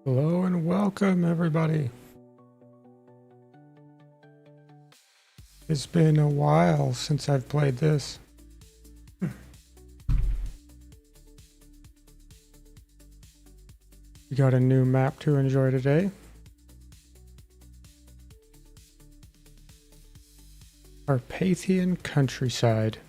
Hello and welcome, everybody. It's been a while since I've played this. We got a new map to enjoy today. Carpathian Countryside.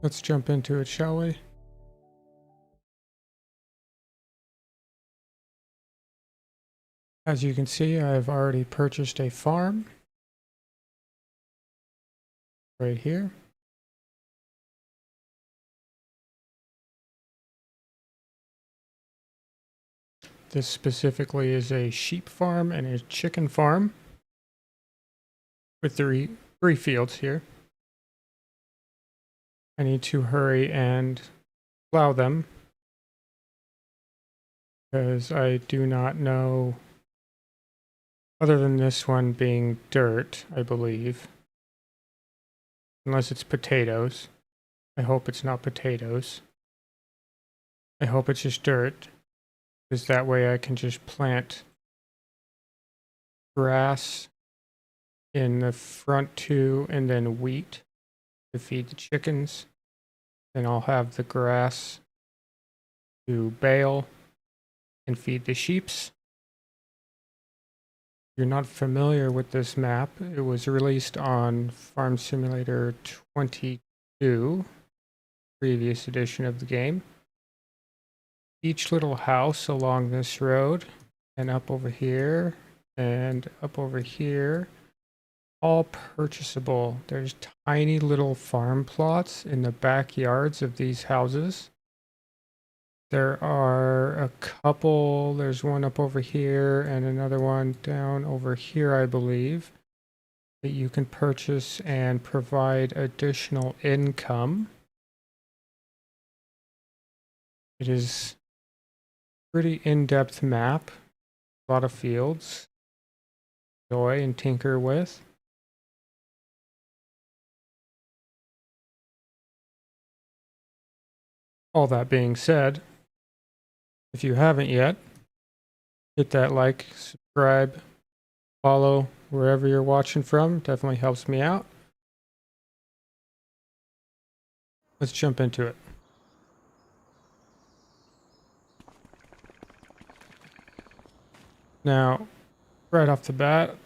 Let's jump into it, shall we? As you can see, I've already purchased a farm right here. This specifically is a sheep farm and a chicken farm with three fields here. I need to hurry and plow them because I do not know, other than this one being dirt, I believe. Unless it's potatoes. I hope it's not potatoes. I hope it's just dirt, because that way I can just plant grass in the front two and then wheat to feed the chickens. Then I'll have the grass to bale and feed the sheeps. If you're not familiar with this map, it was released on Farm Simulator 22, previous edition of the game. Each little house along this road and up over here and up over here, all purchasable. There's tiny little farm plots in the backyards of these houses. There are a couple, there's one up over here and another one down over here, I believe, that you can purchase and provide additional income. It is a pretty in-depth map, a lot of fields, enjoy and tinker with. All that being said, if you haven't yet, hit that like, subscribe, follow wherever you're watching from. Definitely helps me out. Let's jump into it. Now, right off the bat,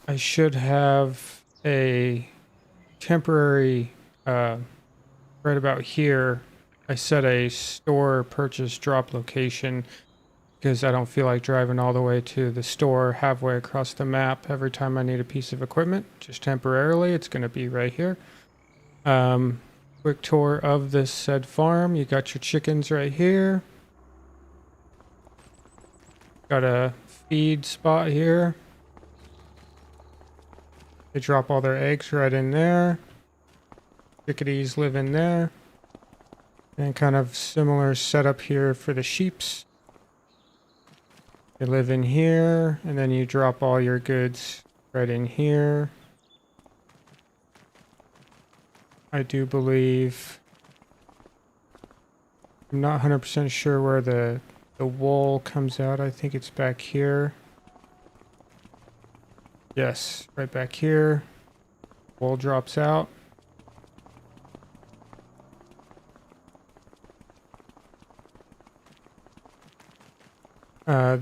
I should have a temporary, right about here, I set a store purchase drop location because I don't feel like driving all the way to the store halfway across the map every time I need a piece of equipment. Just temporarily, it's going to be right here. Quick tour of this said farm. You got your chickens right here. Got a feed spot here. They drop all their eggs right in there. Chickadees live in there. And kind of similar setup here for the sheeps. They live in here, and then you drop all your goods right in here. I do believe I'm not 100% sure where the wool comes out. I think it's back here. Yes, right back here. Wool drops out.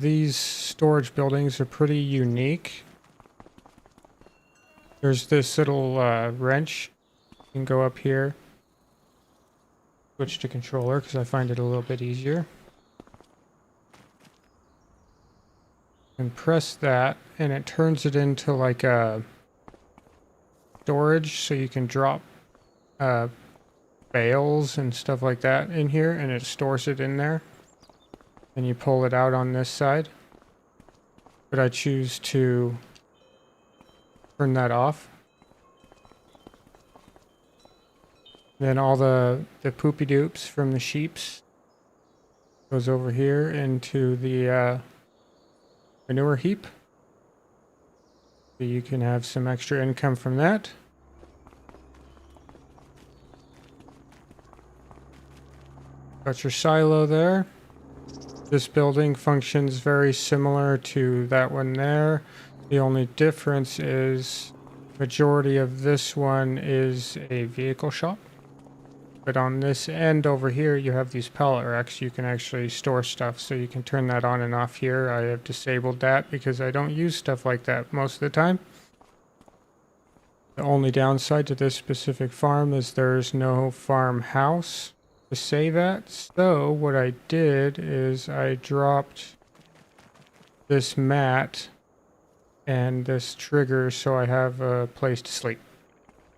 These storage buildings are pretty unique. There's this little wrench. You can go up here. Switch to controller because I find it a little bit easier. And press that and it turns it into like a storage, so you can drop bales and stuff like that in here, and it stores it in there. And you pull it out on this side. But I choose to turn that off. Then all the poopy doops from the sheeps goes over here into the manure heap. So you can have some extra income from that. Got your silo there. This building functions very similar to that one there. The only difference is majority of this one is a vehicle shop. But on this end over here, you have these pallet racks. You can actually store stuff, so you can turn that on and off here. I have disabled that because I don't use stuff like that most of the time. The only downside to this specific farm is there's no farmhouse to save at. So what I did is I dropped this mat and this trigger so I have a place to sleep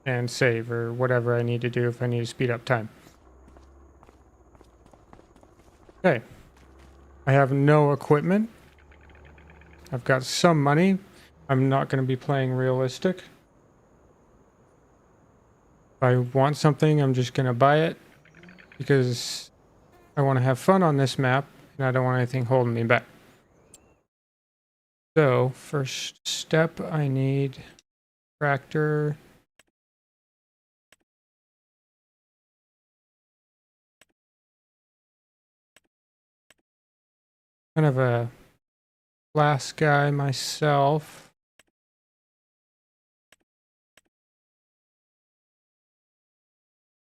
and save or whatever I need to do if I need to speed up time. Okay. I have no equipment. I've got some money. I'm not going to be playing realistic. If I want something, I'm just going to buy it because I want to have fun on this map and I don't want anything holding me back. So, first step, I need tractor. Kind of a last guy myself.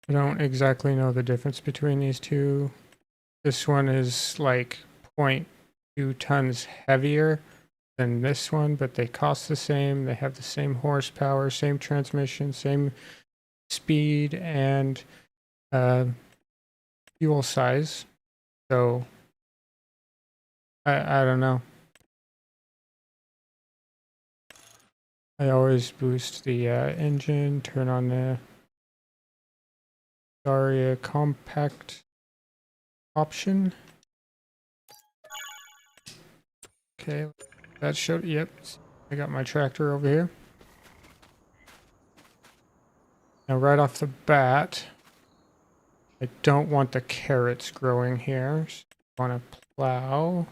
I don't exactly know the difference between these two. This one is like 0.2 tons heavier than this one, but they cost the same. They have the same horsepower, same transmission, same speed, and fuel size. So I don't know. I always boost the engine, turn on the Daria compact option. Okay, that showed. Yep, I got my tractor over here. Now, right off the bat, I don't want the carrots growing here. So I want to plow.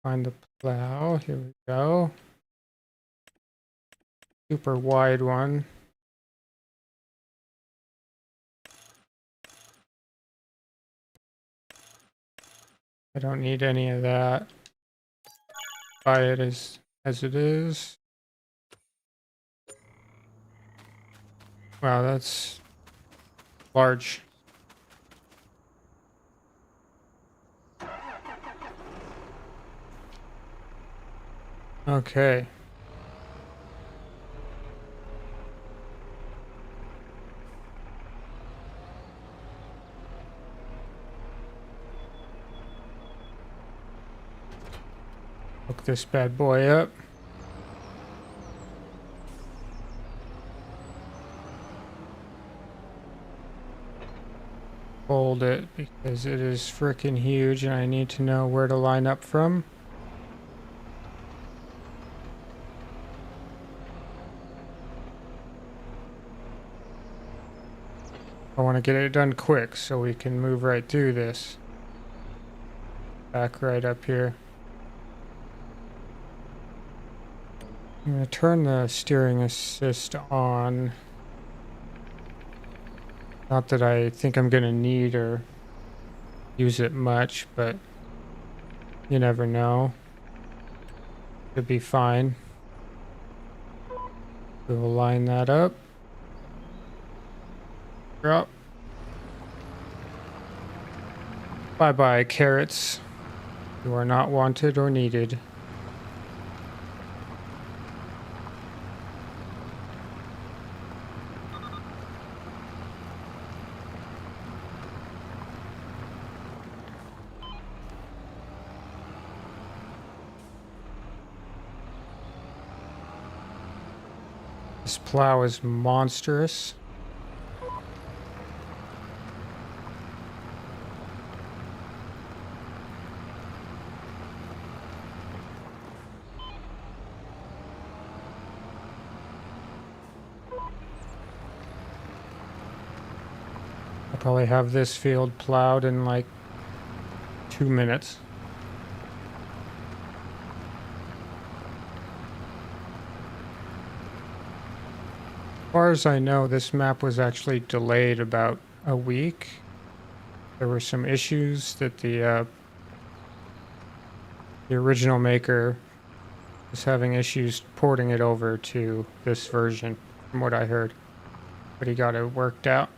Find the plow. Here we go. Super wide one. I don't need any of that. Buy it as it is. Wow, that's large. Okay. Hook this bad boy up. Hold it because it is freaking huge and I need to know where to line up from. I want to get it done quick so we can move right through this. Back right up here. I'm going to turn the steering assist on. Not that I think I'm going to need or use it much, but you never know. Could be fine. We will line that up. Drop. Bye-bye, carrots. You are not wanted or needed. This plow is monstrous. I'll probably have this field plowed in like 2 minutes. As far as I know, this map was actually delayed about a week. There were some issues that the original maker was having issues porting it over to this version, from what I heard. But he got it worked out.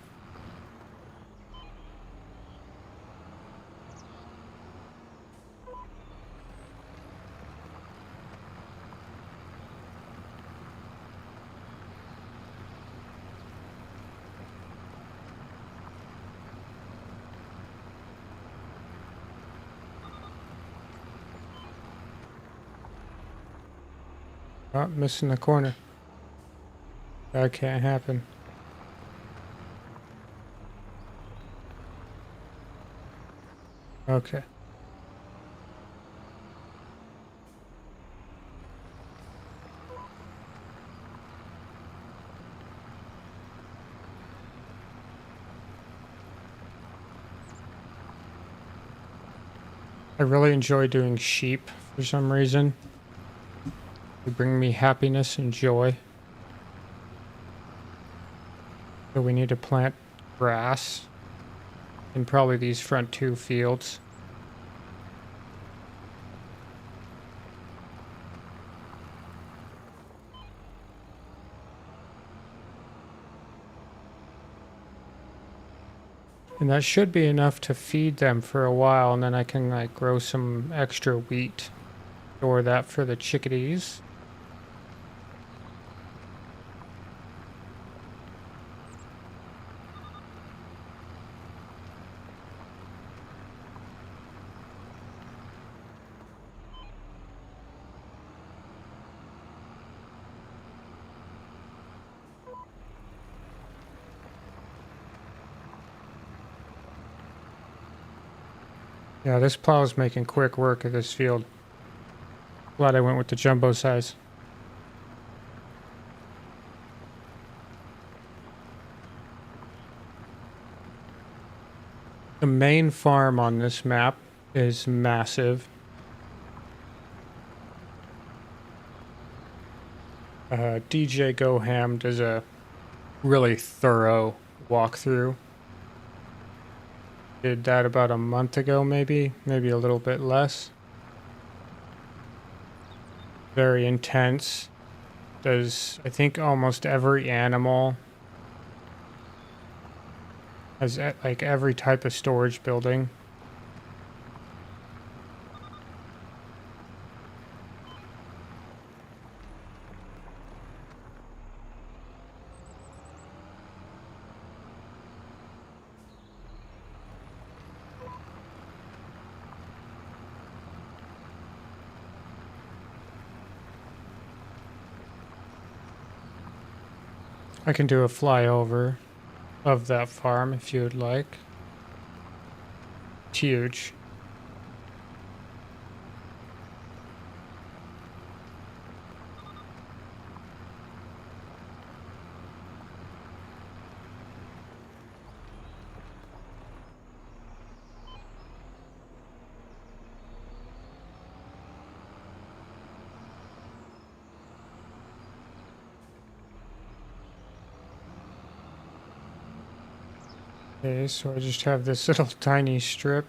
Oh, missing the corner. That can't happen. Okay. I really enjoy doing sheep for some reason. They bring me happiness and joy. So we need to plant grass in probably these front 2 fields. And that should be enough to feed them for a while, and then I can like grow some extra wheat. Store that for the chickadees. Yeah, this plow is making quick work of this field. Glad I went with the jumbo size. The main farm on this map is massive. DJ Goham does a really thorough walkthrough. Did that about a month ago, maybe a little bit less. Very intense. Does, I think, almost every animal. Has like every type of storage building. I can do a flyover of that farm if you would like. It's huge. Okay, so I just have this little tiny strip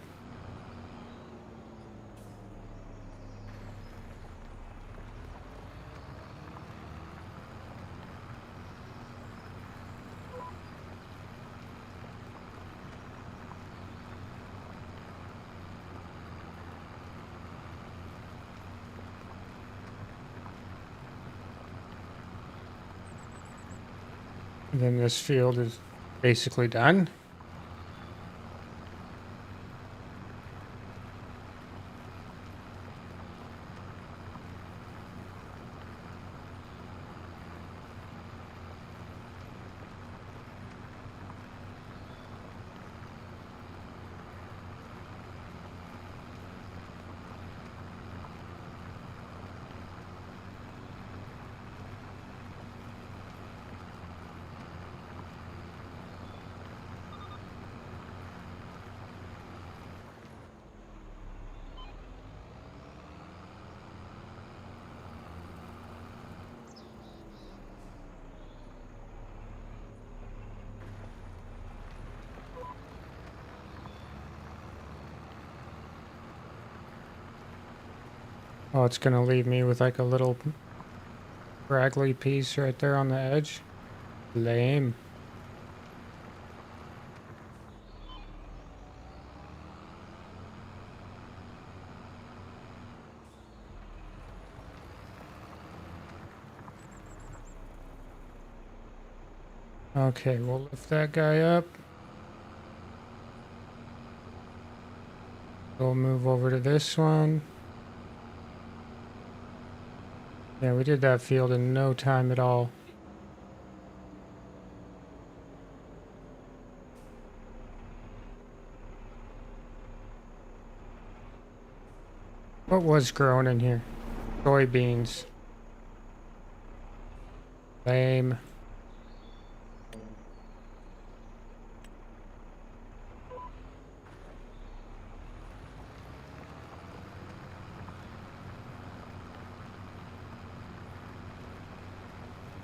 And then this field is basically done. Oh, it's gonna leave me with like a little scraggly piece right there on the edge. Lame. Okay, we'll lift that guy up. We'll move over to this one. Yeah, we did that field in no time at all. What was growing in here? Soybeans. Lame.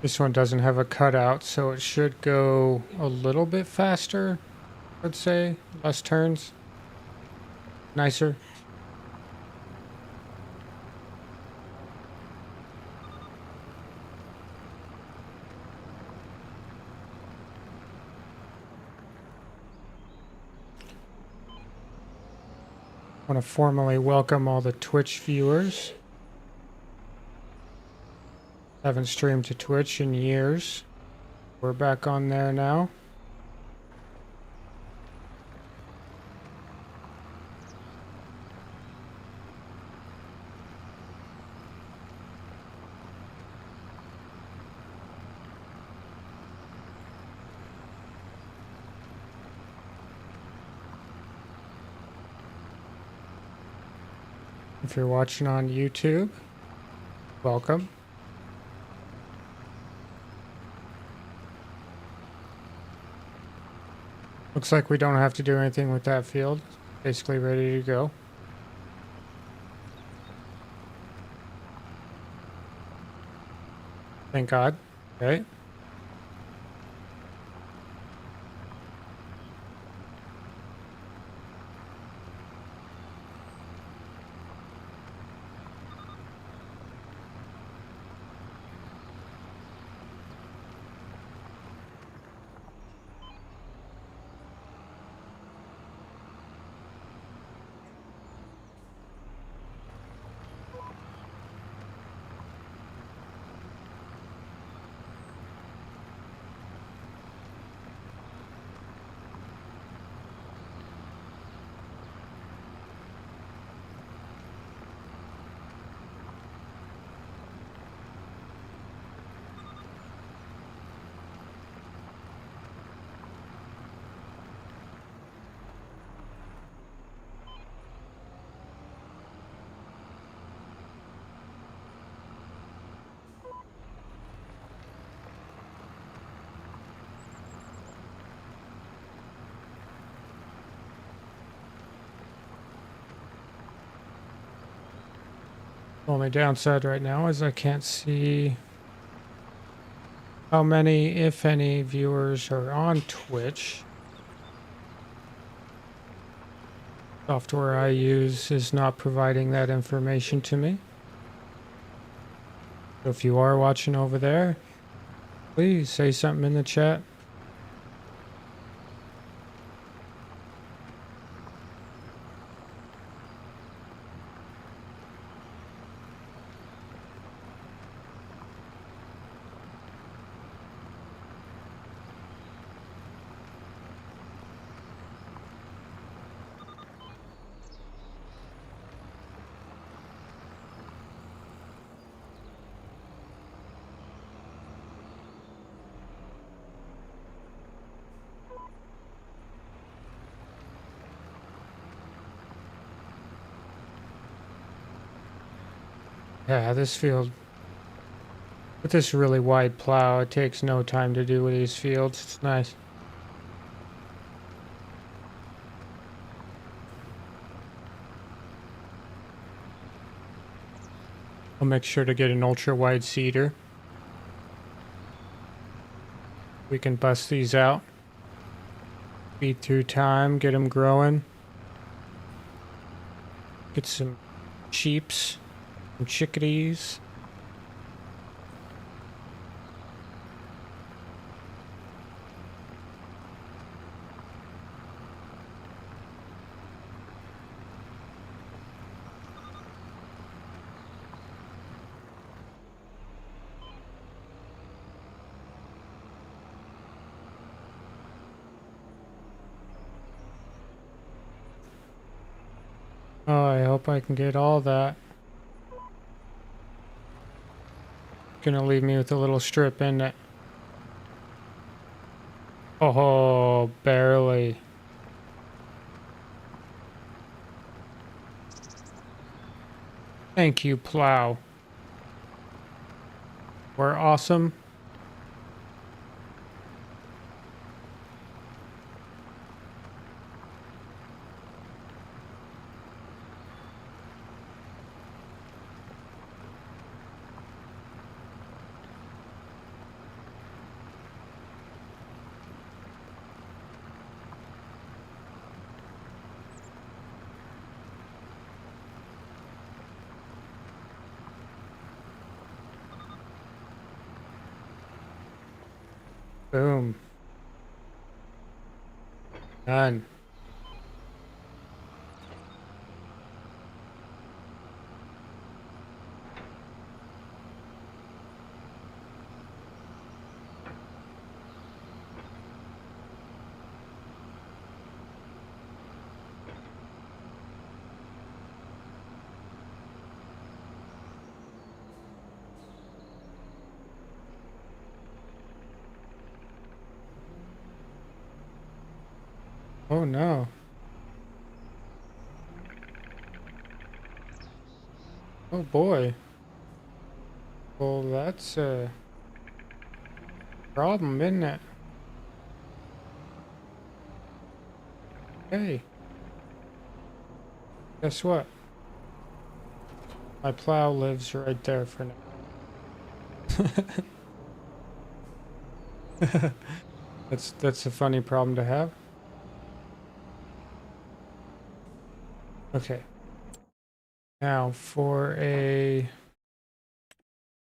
This one doesn't have a cutout, so it should go a little bit faster, I'd say. Less turns. Nicer. I want to formally welcome all the Twitch viewers. Haven't streamed to Twitch in years. We're back on there now. If you're watching on YouTube, welcome. Looks like we don't have to do anything with that field. Basically ready to go. Thank God. Right? Only downside right now is I can't see how many, if any, viewers are on Twitch. Software I use is not providing that information to me. So if you are watching over there, please say something in the chat. Yeah, this field, with this really wide plow, it takes no time to do these fields. It's nice. I'll make sure to get an ultra wide seeder. We can bust these out. Feed through time, get them growing. Get some sheeps, some chickadees. Oh, I hope I can get all that. Gonna leave me with a little strip in it. Oh, barely. Thank you, plow. We're awesome. Boom. Done. Oh no. Oh boy. Well, that's a problem, isn't it? Hey, guess what? My plow lives right there for now. That's a funny problem to have. Okay. Now for a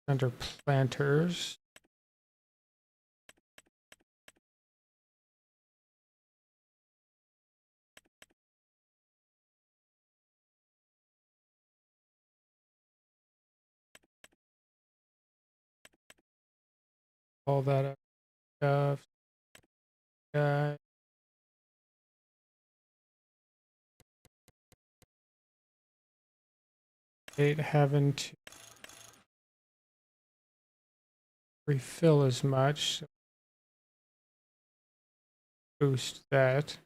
under planters. All that up stuff. Uh, hate having to refill as much. So boost that.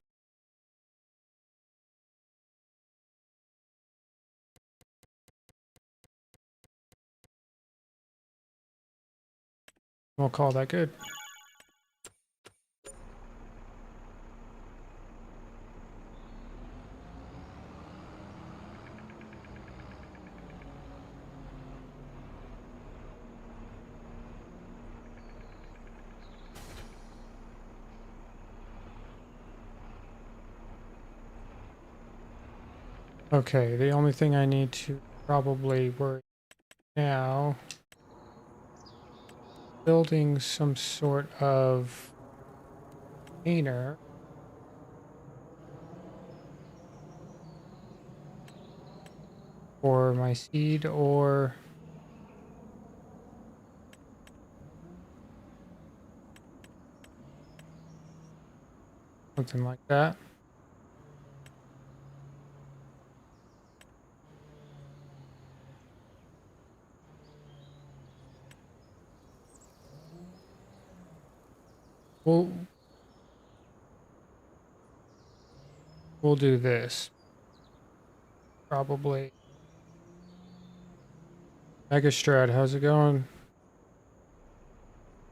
We'll call that good. Okay, the only thing I need to probably worry now, building some sort of container for my seed or something like that. We'll we'll do this. Probably Megastrad, how's it going?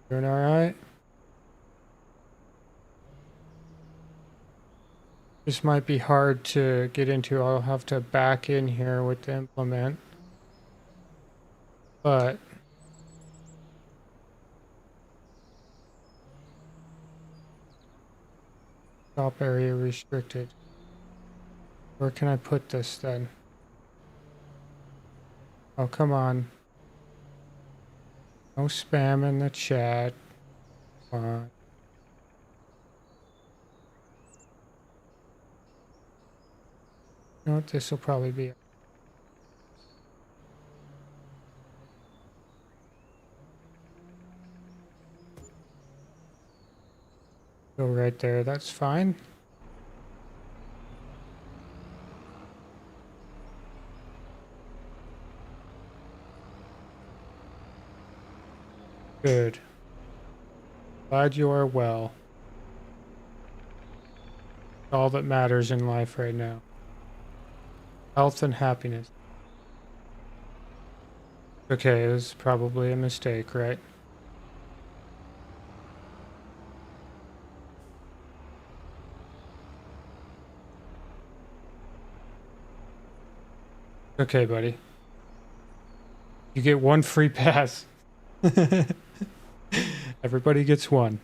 Doing all right? This might be hard to get into. I'll have to back in here with the implement. But stop area restricted. Where can I put this then? Oh, come on. No spam in the chat. Come on. You know what? This will probably be. Go right there. That's fine. Good. Glad you are well. All that matters in life right now. Health and happiness. Okay, it was probably a mistake, right? Okay, buddy. You get one free pass. Everybody gets one.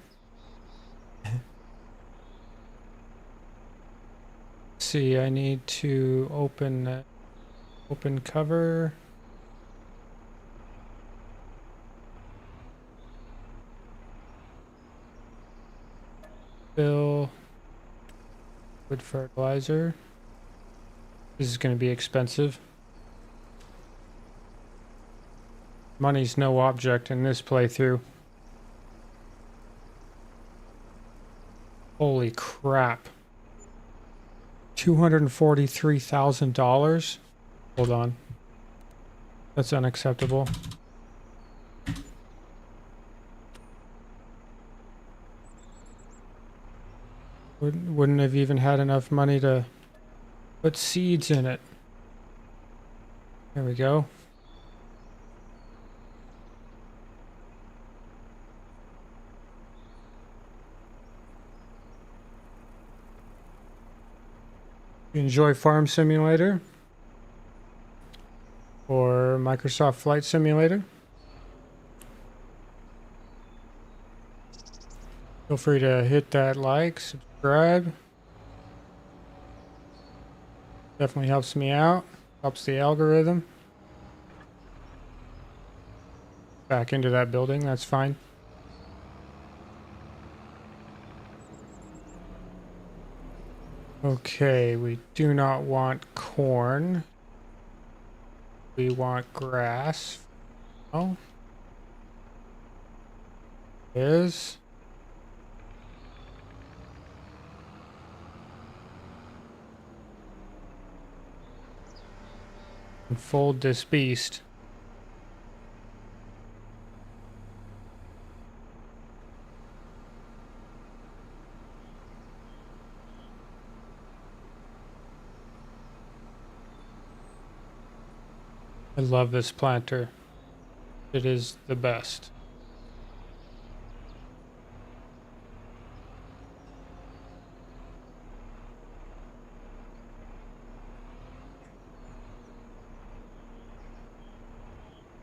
See, I need to open cover. Fill with fertilizer. This is going to be expensive. Money's no object in this playthrough. Holy crap. $243,000? Hold on. That's unacceptable. Wouldn't have even had enough money to put seeds in it. There we go. You enjoy Farm Simulator or Microsoft Flight Simulator? Feel free to hit that like, subscribe. Definitely helps me out, helps the algorithm. Back into that building, that's fine. Okay, we do not want corn. We want grass. Oh. Is. Unfold this beast. I love this planter. It is the best.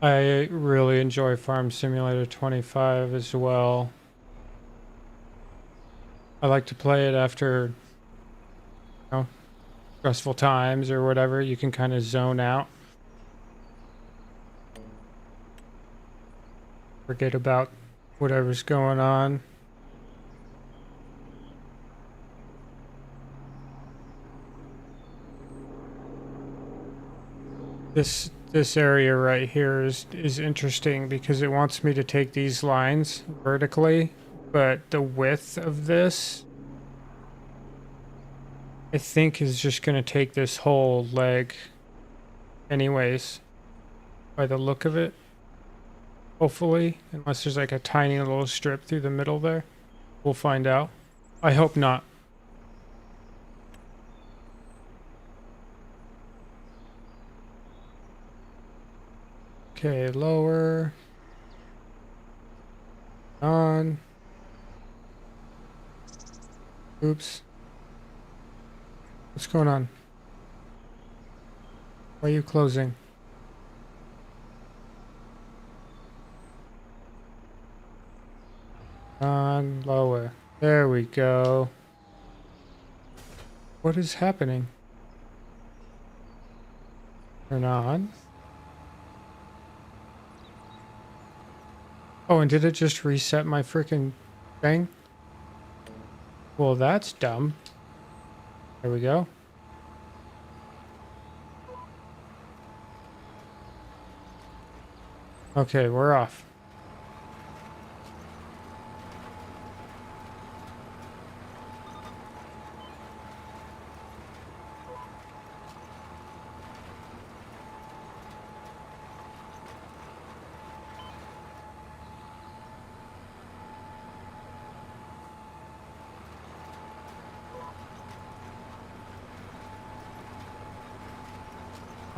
I really enjoy Farm Simulator 25 as well. I like to play it after, you know, stressful times or whatever. You can kind of zone out. Forget about whatever's going on. This area right here is interesting because it wants me to take these lines vertically, but the width of this I think is just going to take this whole leg anyways, by the look of it. Hopefully, unless there's like a tiny little strip through the middle there. We'll find out. I hope not. Okay, lower. On. Oops. What's going on? Why are you closing? On, lower. There we go. What is happening? Turn on. Oh, and did it just reset my freaking thing? Well, that's dumb. There we go. Okay, we're off.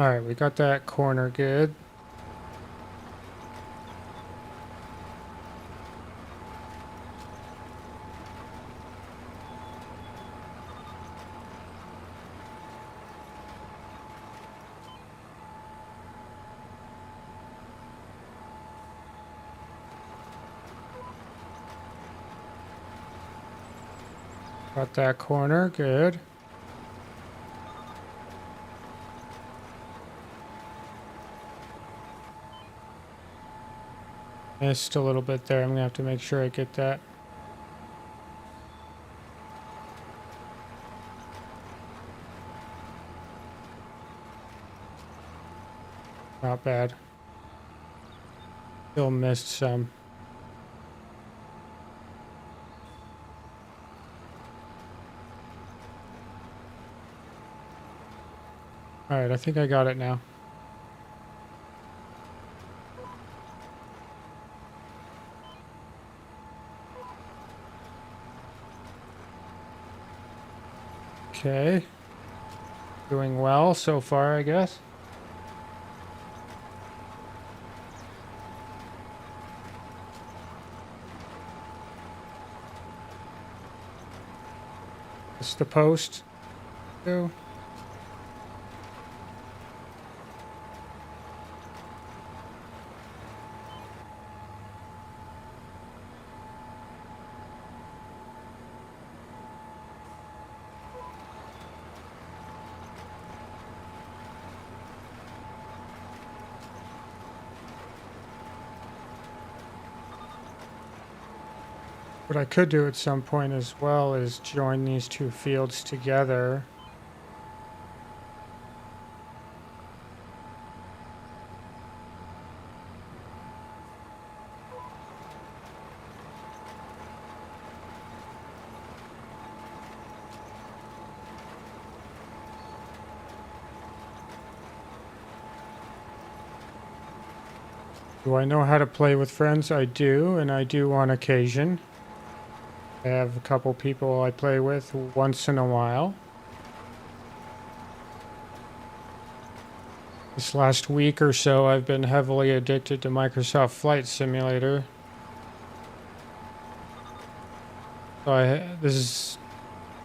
Alright, we got that corner good. Got that corner good. Missed a little bit there. I'm gonna have to make sure I get that. Not bad. Still missed some. Alright, I think I got it now. Okay. Doing well so far, I guess. It's the post. Go. What I could do at some point as well is join these two fields together. Do I know how to play with friends? I do, and I do on occasion. I have a couple people I play with once in a while. This last week or so, I've been heavily addicted to Microsoft Flight Simulator. So this is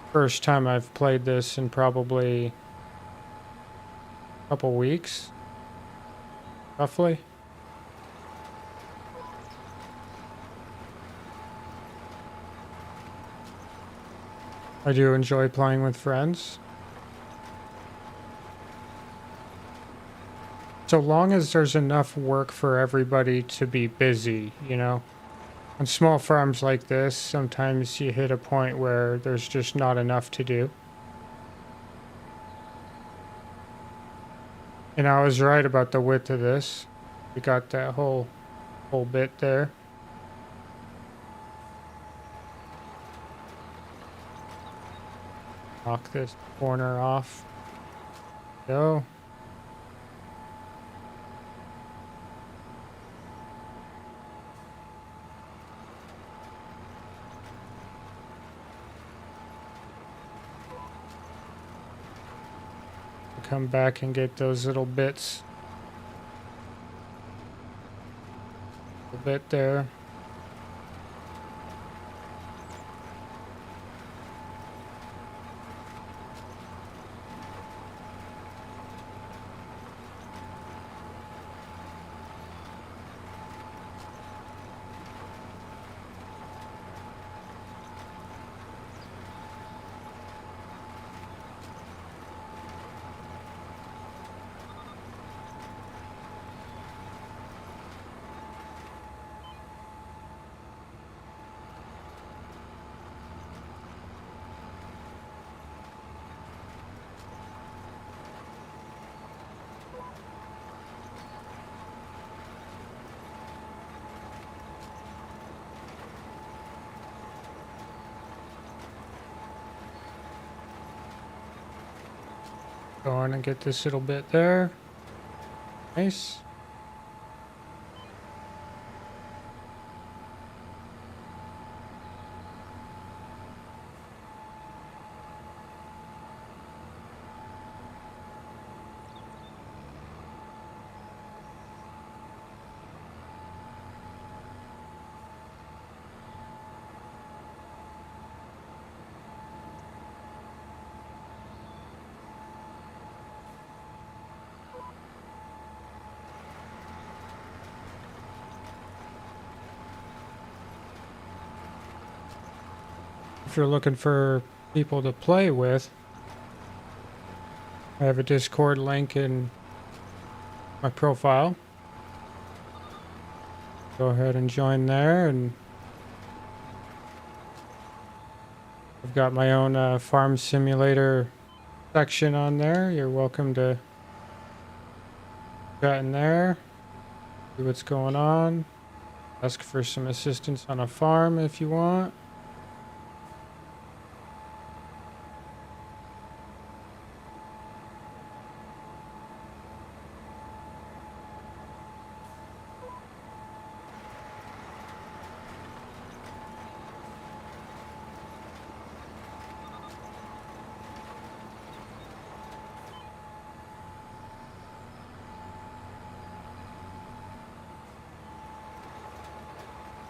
the first time I've played this in probably a couple weeks, roughly. I do enjoy playing with friends. So long as there's enough work for everybody to be busy, you know. On small farms like this, sometimes you hit a point where there's just not enough to do. And I was right about the width of this. We got that whole bit there. Knock this corner off. Go. Come back and get those little bits. a bit there. Go on and get this little bit there. Nice. If you're looking for people to play with, I have a Discord link in my profile. Go ahead and join there, and I've got my own farm simulator section on there. You're welcome to chat in there, see what's going on, ask for some assistance on a farm if you want.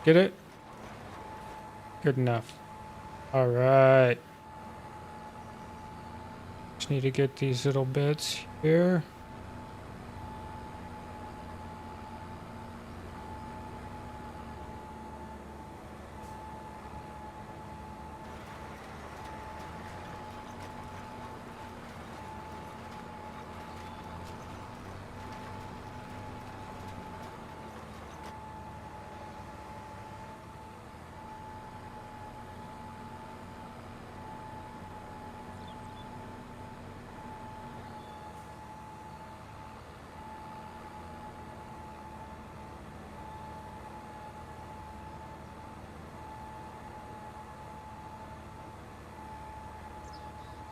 Get it? Good enough. All right. Just need to get these little bits here.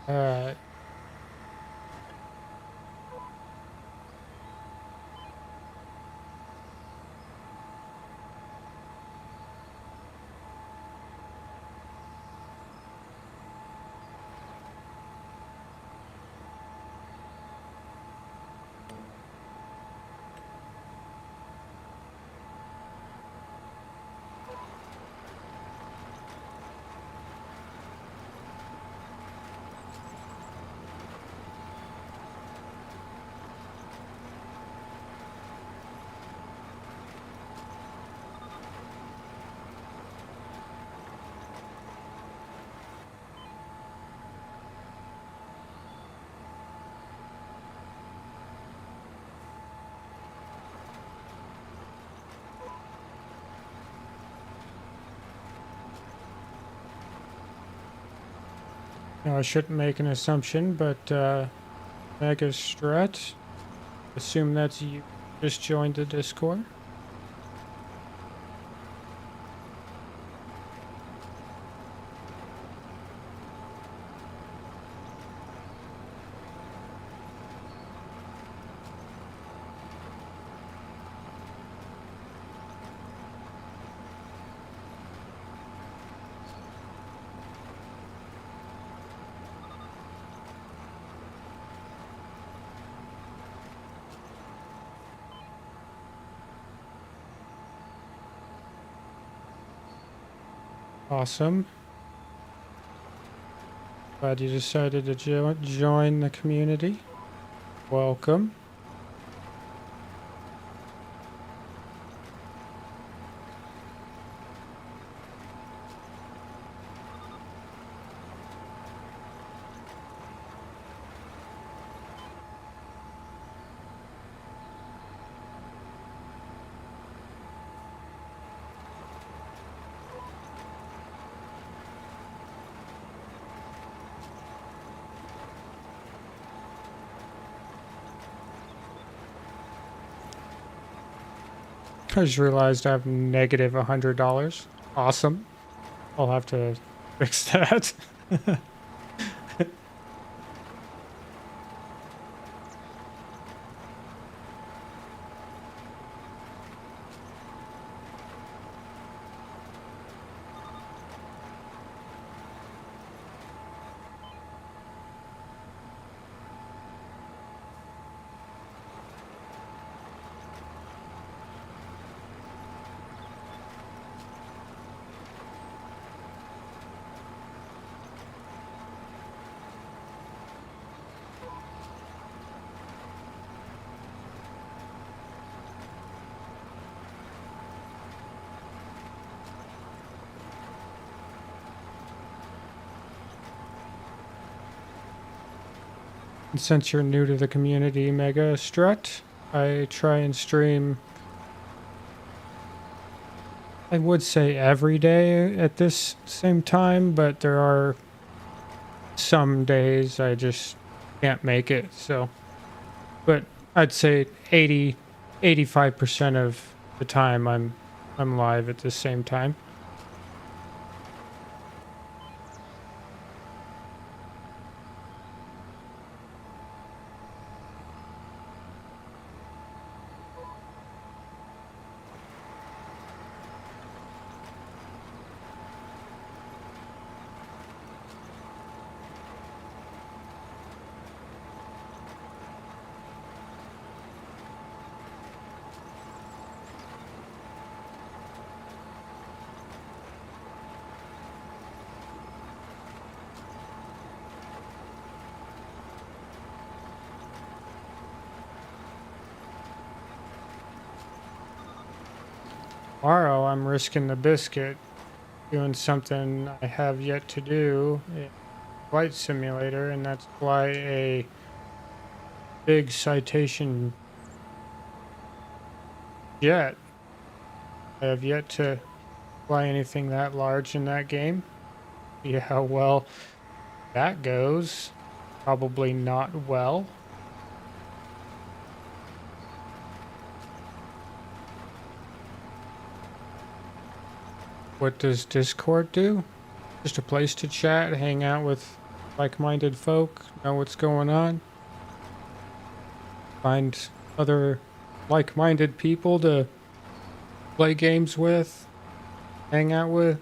All right. Now I shouldn't make an assumption, but Mega Strat, assume that's you just joined the Discord. Awesome. Glad you decided to join the community. Welcome. I just realized I have negative $100. Awesome. I'll have to fix that. And since you're new to the community, Mega Strut, I try and stream, I would say every day at this same time, but there are some days I just can't make it. So, but I'd say 85% of the time I'm live at the same time. Tomorrow I'm risking the biscuit doing something I have yet to do in Flight Simulator, and that's fly a big citation jet. I have yet to fly anything that large in that game. See how well that goes. Probably not well. What does Discord do? Just a place to chat, hang out with like-minded folk, know what's going on. Find other like-minded people to play games with, hang out with.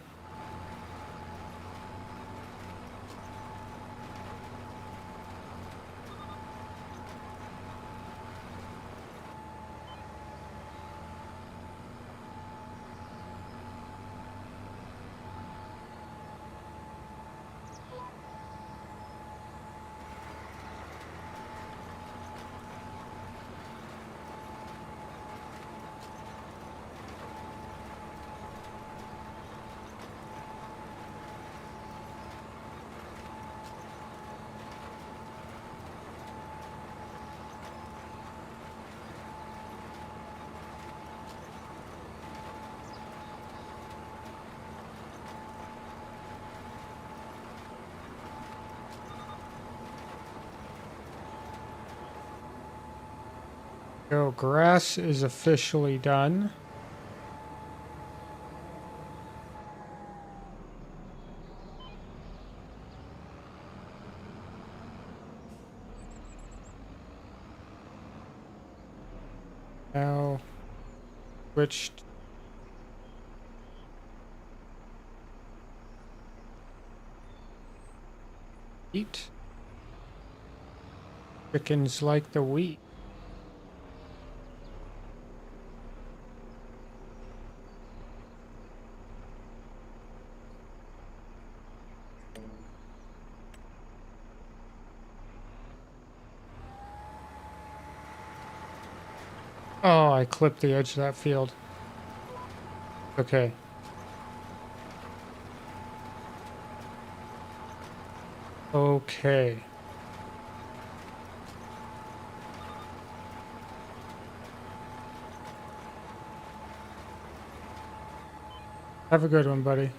So grass is officially done. Now switched. Wheat. Chickens like the wheat. Oh, I clipped the edge of that field. Okay. Okay. Have a good one, buddy.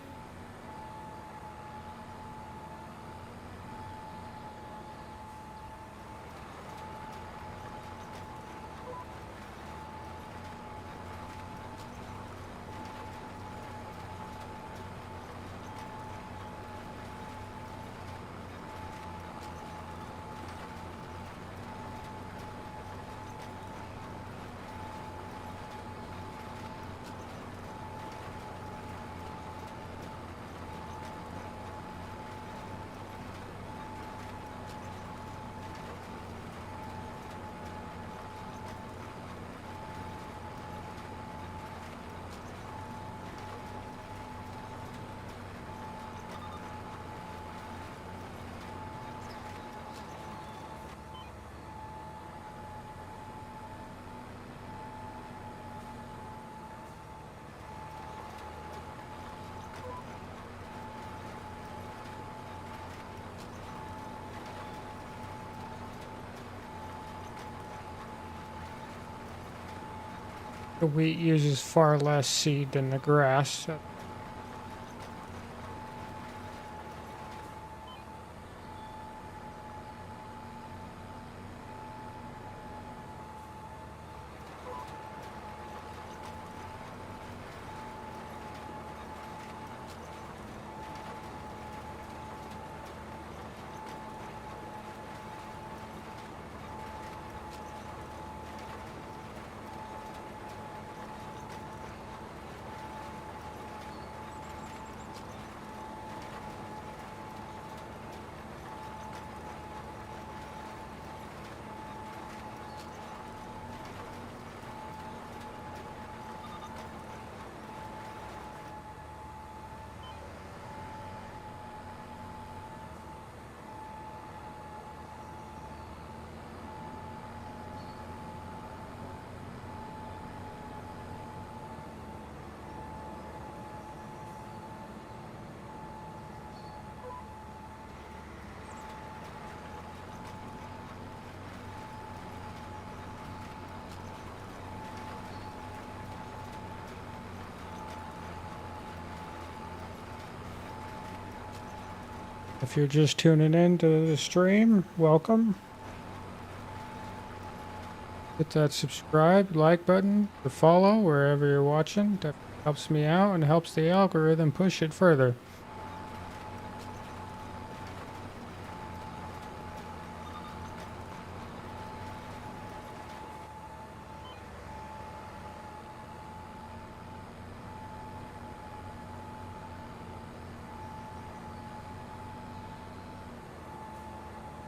The wheat uses far less seed than the grass. If you're just tuning in to the stream, welcome. Hit that subscribe, like button, or follow wherever you're watching. That helps me out and helps the algorithm push it further.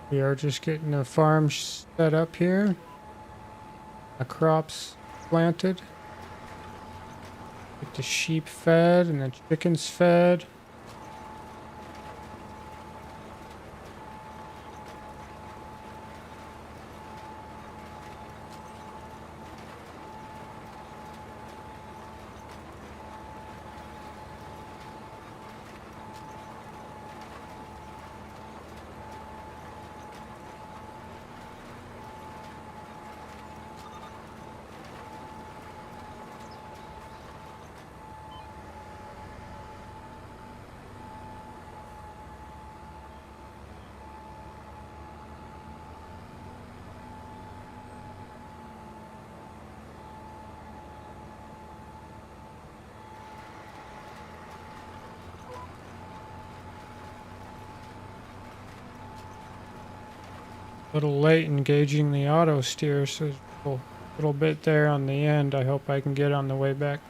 We are just getting the farm set up here. The crops planted. Get the sheep fed and the chickens fed. A little late engaging the auto steer, so there's a little bit there on the end. I hope I can get on the way back.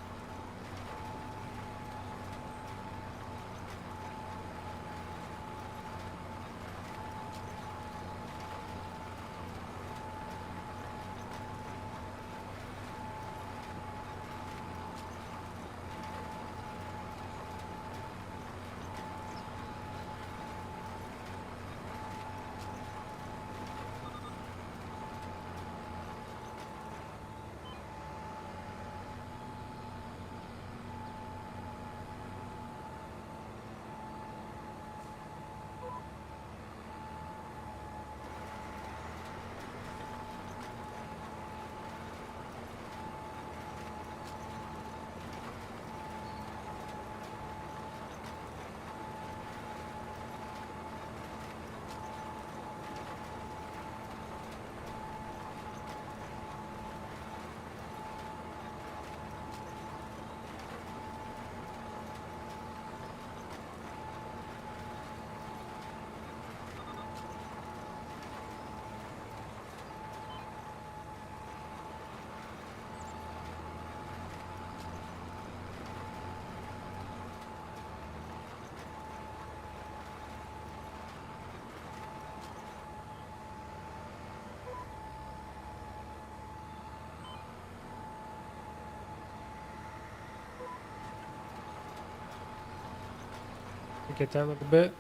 get that little bit.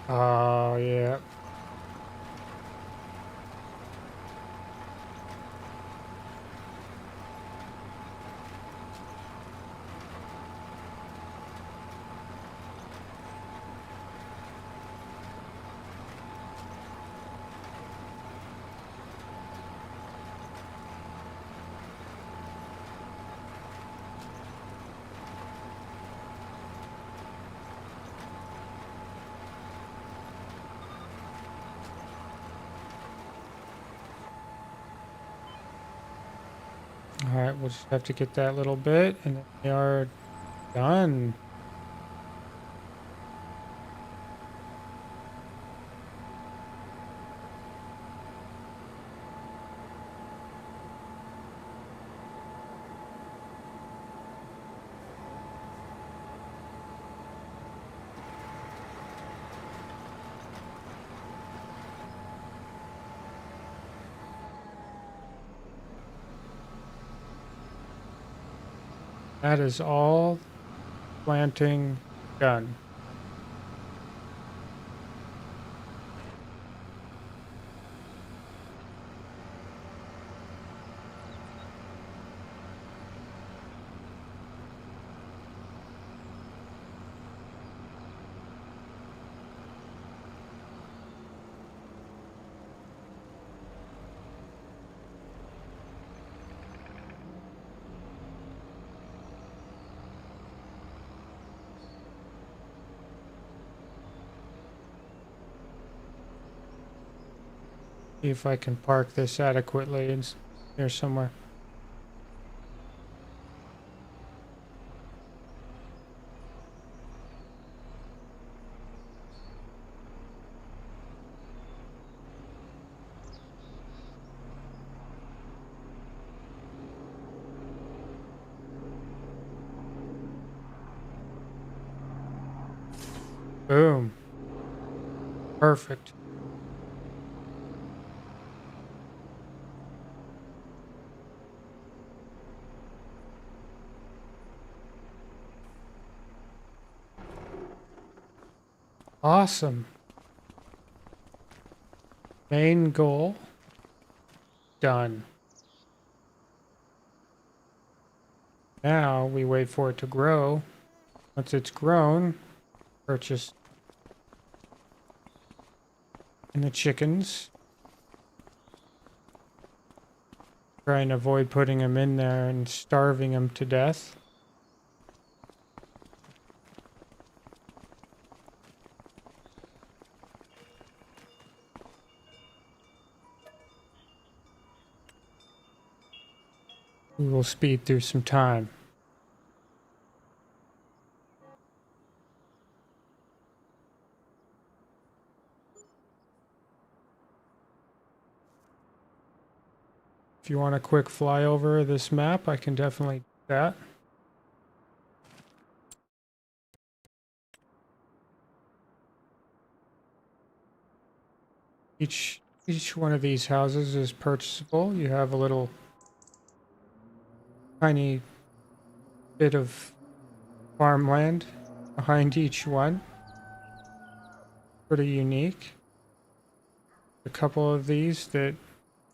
Oh, yeah. All right, we'll just have to get that little bit, and then we are done. That is all planting done. See if I can park this adequately here somewhere. Boom. Perfect. Awesome. Main goal done. Now we wait for it to grow. Once it's grown, purchase and the chickens. Try and avoid putting them in there and starving them to death. We will speed through some time. If you want a quick flyover of this map, I can definitely do that. Each one of these houses is purchasable. You have a little tiny bit of farmland behind each one. Pretty unique. A couple of these that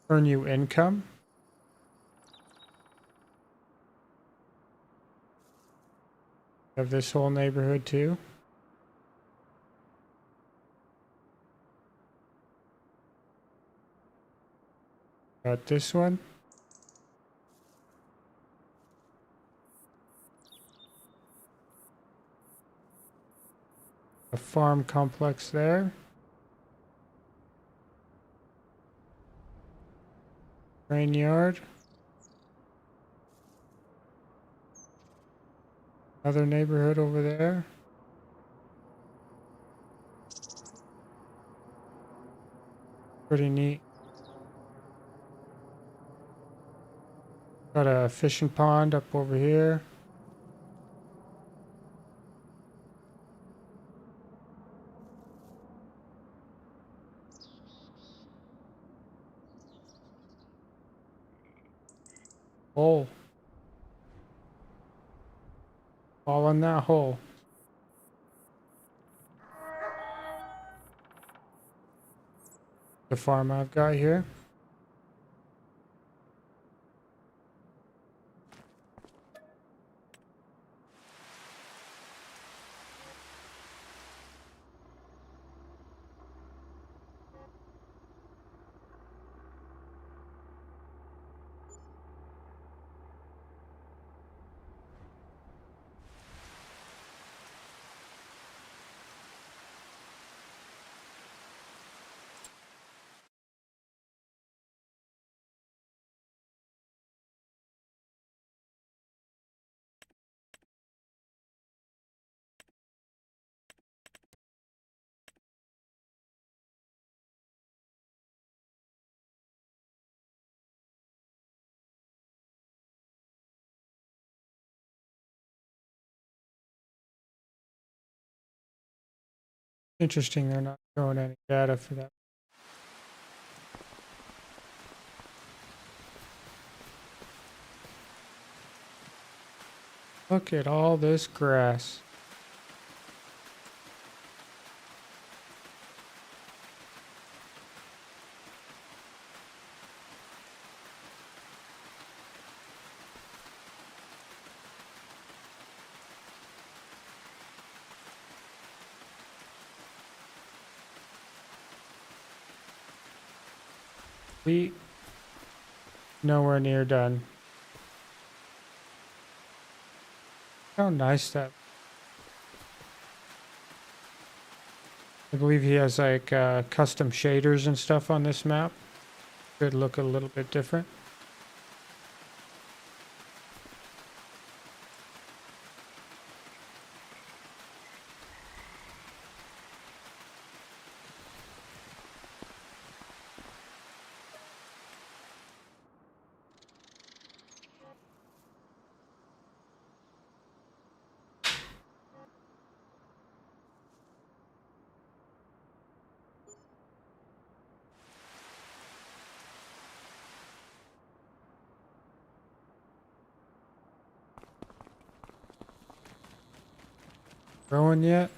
earn you income. Have this whole neighborhood too. Got this one. A farm complex there. Grain yard. Another neighborhood over there. Pretty neat. Got a fishing pond up over here. Hole. All in that hole. the farm I've got here. Interesting, they're not showing any data for that. Look at all this grass. We nowhere near done. How nice that. I believe he has like custom shaders and stuff on this map. Could look a little bit different. Growing yet?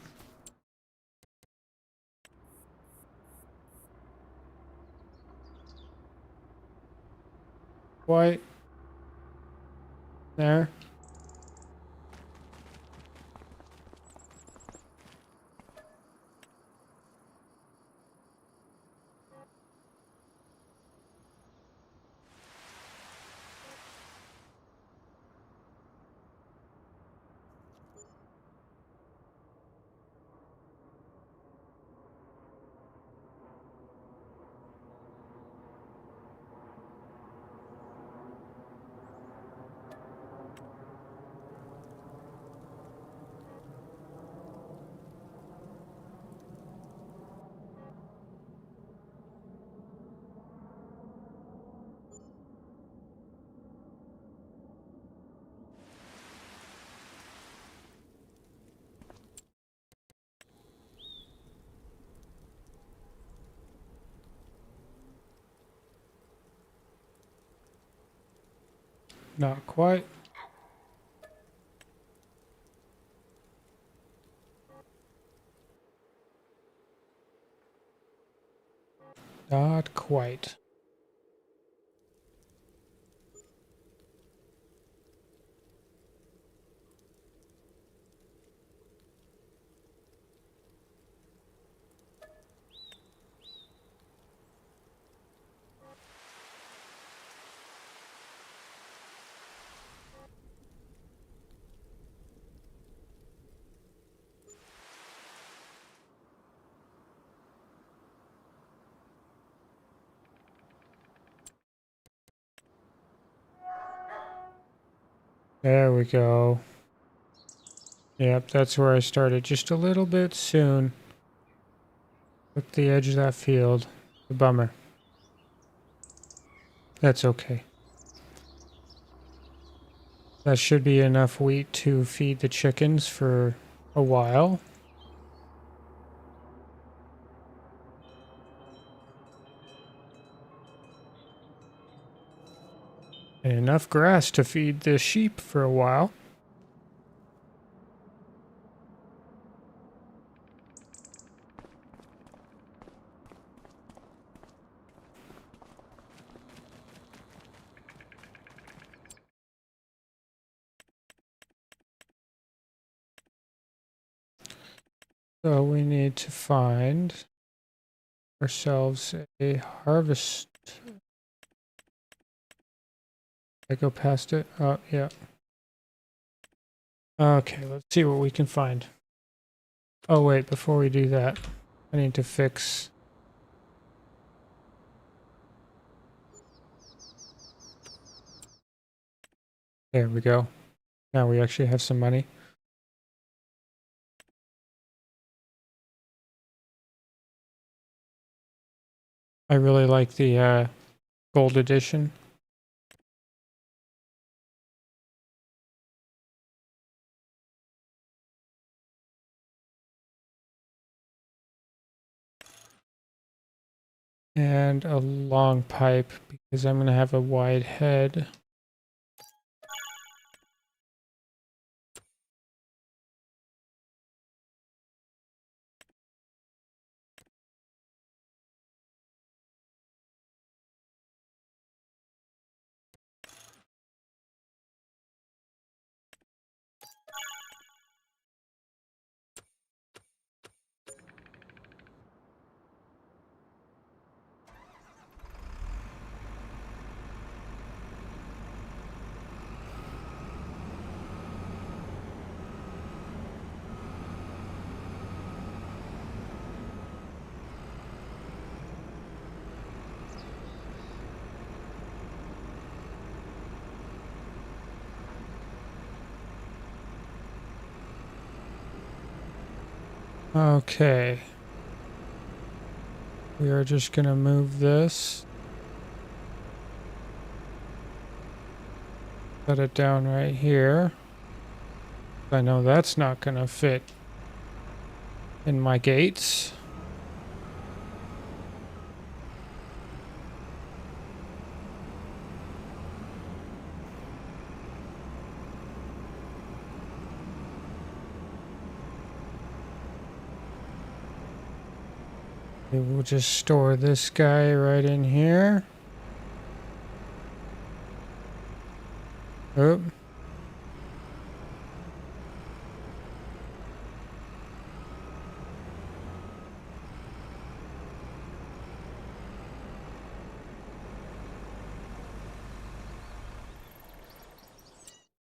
White. There. Not quite. Not quite. There we go. Yep, that's where I started. Just a little bit soon. At the edge of that field. A bummer. That's okay. That should be enough wheat to feed the chickens for a while. And enough grass to feed the sheep for a while. So we need to find ourselves a harvest. I go past it? Oh, yeah. Okay, let's see what we can find. Oh, wait, before we do that, I need to fix... There we go. Now we actually have some money. I really like the gold edition. And a long pipe because I'm going to have a wide head. Okay. We are just going to move this. Set it down right here. I know that's not going to fit in my gates. We will just store this guy right in here. Oop.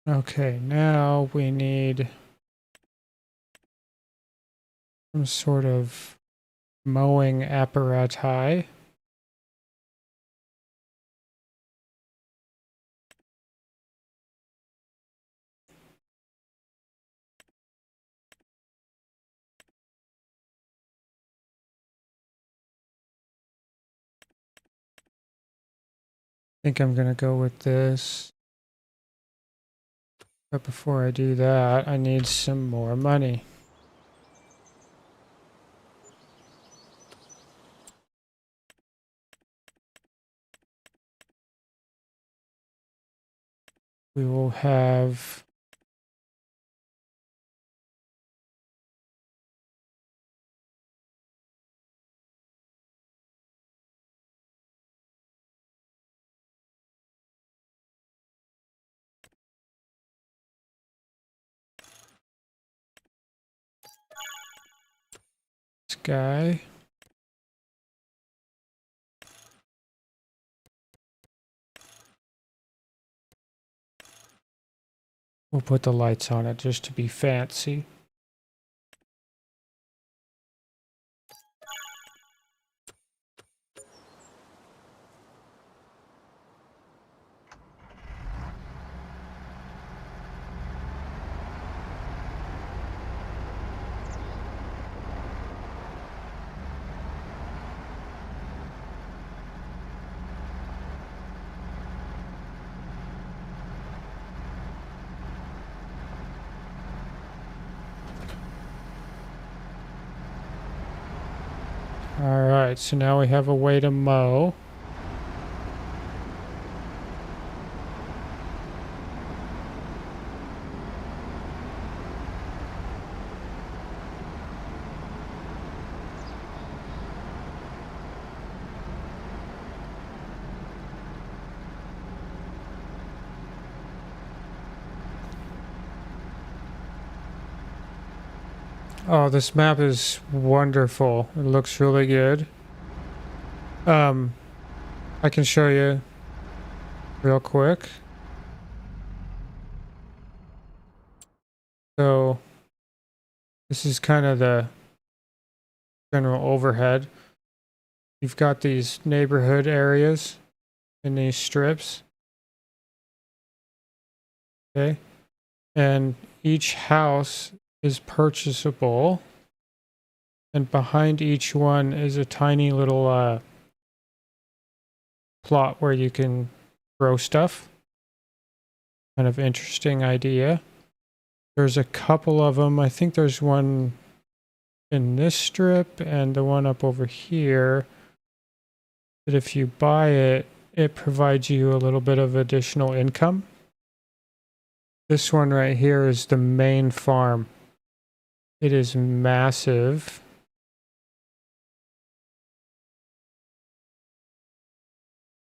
Okay, now we need some sort of mowing apparatus. I think I'm going to go with this. But before I do that, I need some more money. We will have this guy. We'll put the lights on it just to be fancy. Alright, so now we have a way to mow. Oh, this map is wonderful. It looks really good. I can show you real quick. So this is kind of the general overhead. You've got these neighborhood areas in these strips. Okay. And each house is purchasable. And behind each one is a tiny little plot where you can grow stuff. Kind of interesting idea. There's a couple of them. I think there's one in this strip and the one up over here. That if you buy it, it provides you a little bit of additional income. This one right here is the main farm. It is massive.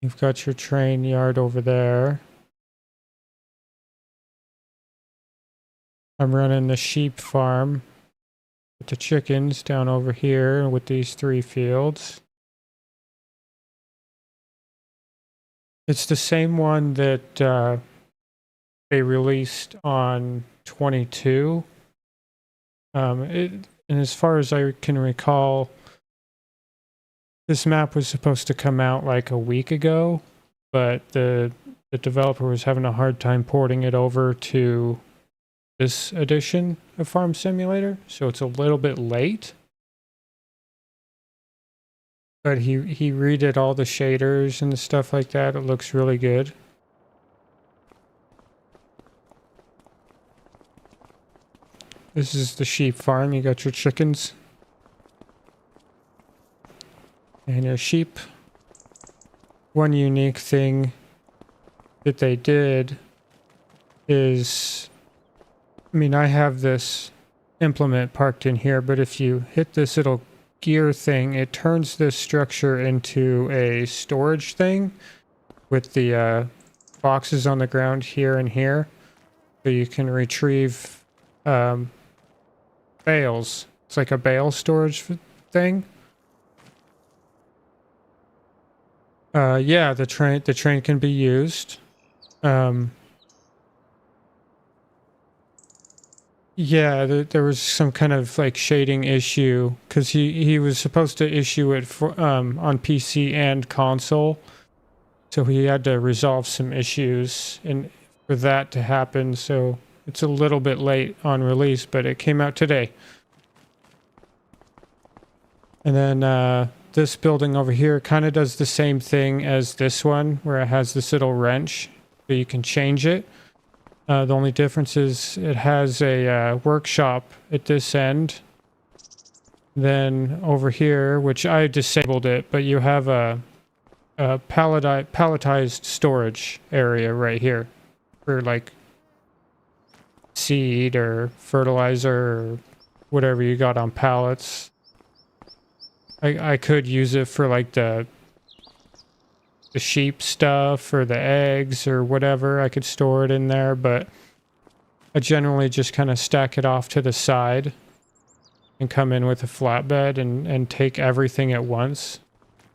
You've got your train yard over there. I'm running the sheep farm with the chickens down over here with these 3 fields. It's the same one that they released on 22. And as far as I can recall, this map was supposed to come out like a week ago, but the developer was having a hard time porting it over to this edition of Farm Simulator, so it's a little bit late. But he redid all the shaders and the stuff like that. It looks really good. This is the sheep farm. You got your chickens and your sheep. One unique thing that they did is, I mean, I have this implement parked in here, but if you hit this little gear thing, it turns this structure into a storage thing with the boxes on the ground here and here, so you can retrieve bales. It's like a bale storage thing. Yeah, the train can be used. Yeah, there was some kind of like shading issue because he was supposed to issue it for on PC and console, so he had to resolve some issues and for that to happen. So it's a little bit late on release, but it came out today. And then this building over here kind of does the same thing as this one, where it has this little wrench so you can change it. The only difference is it has a workshop at this end. Then over here, which I disabled it, but you have a palletized storage area right here for like seed or fertilizer or whatever you got on pallets. I could use it for like the sheep stuff or the eggs or whatever. I could store it in there, but I generally just kind of stack it off to the side and come in with a flatbed and take everything at once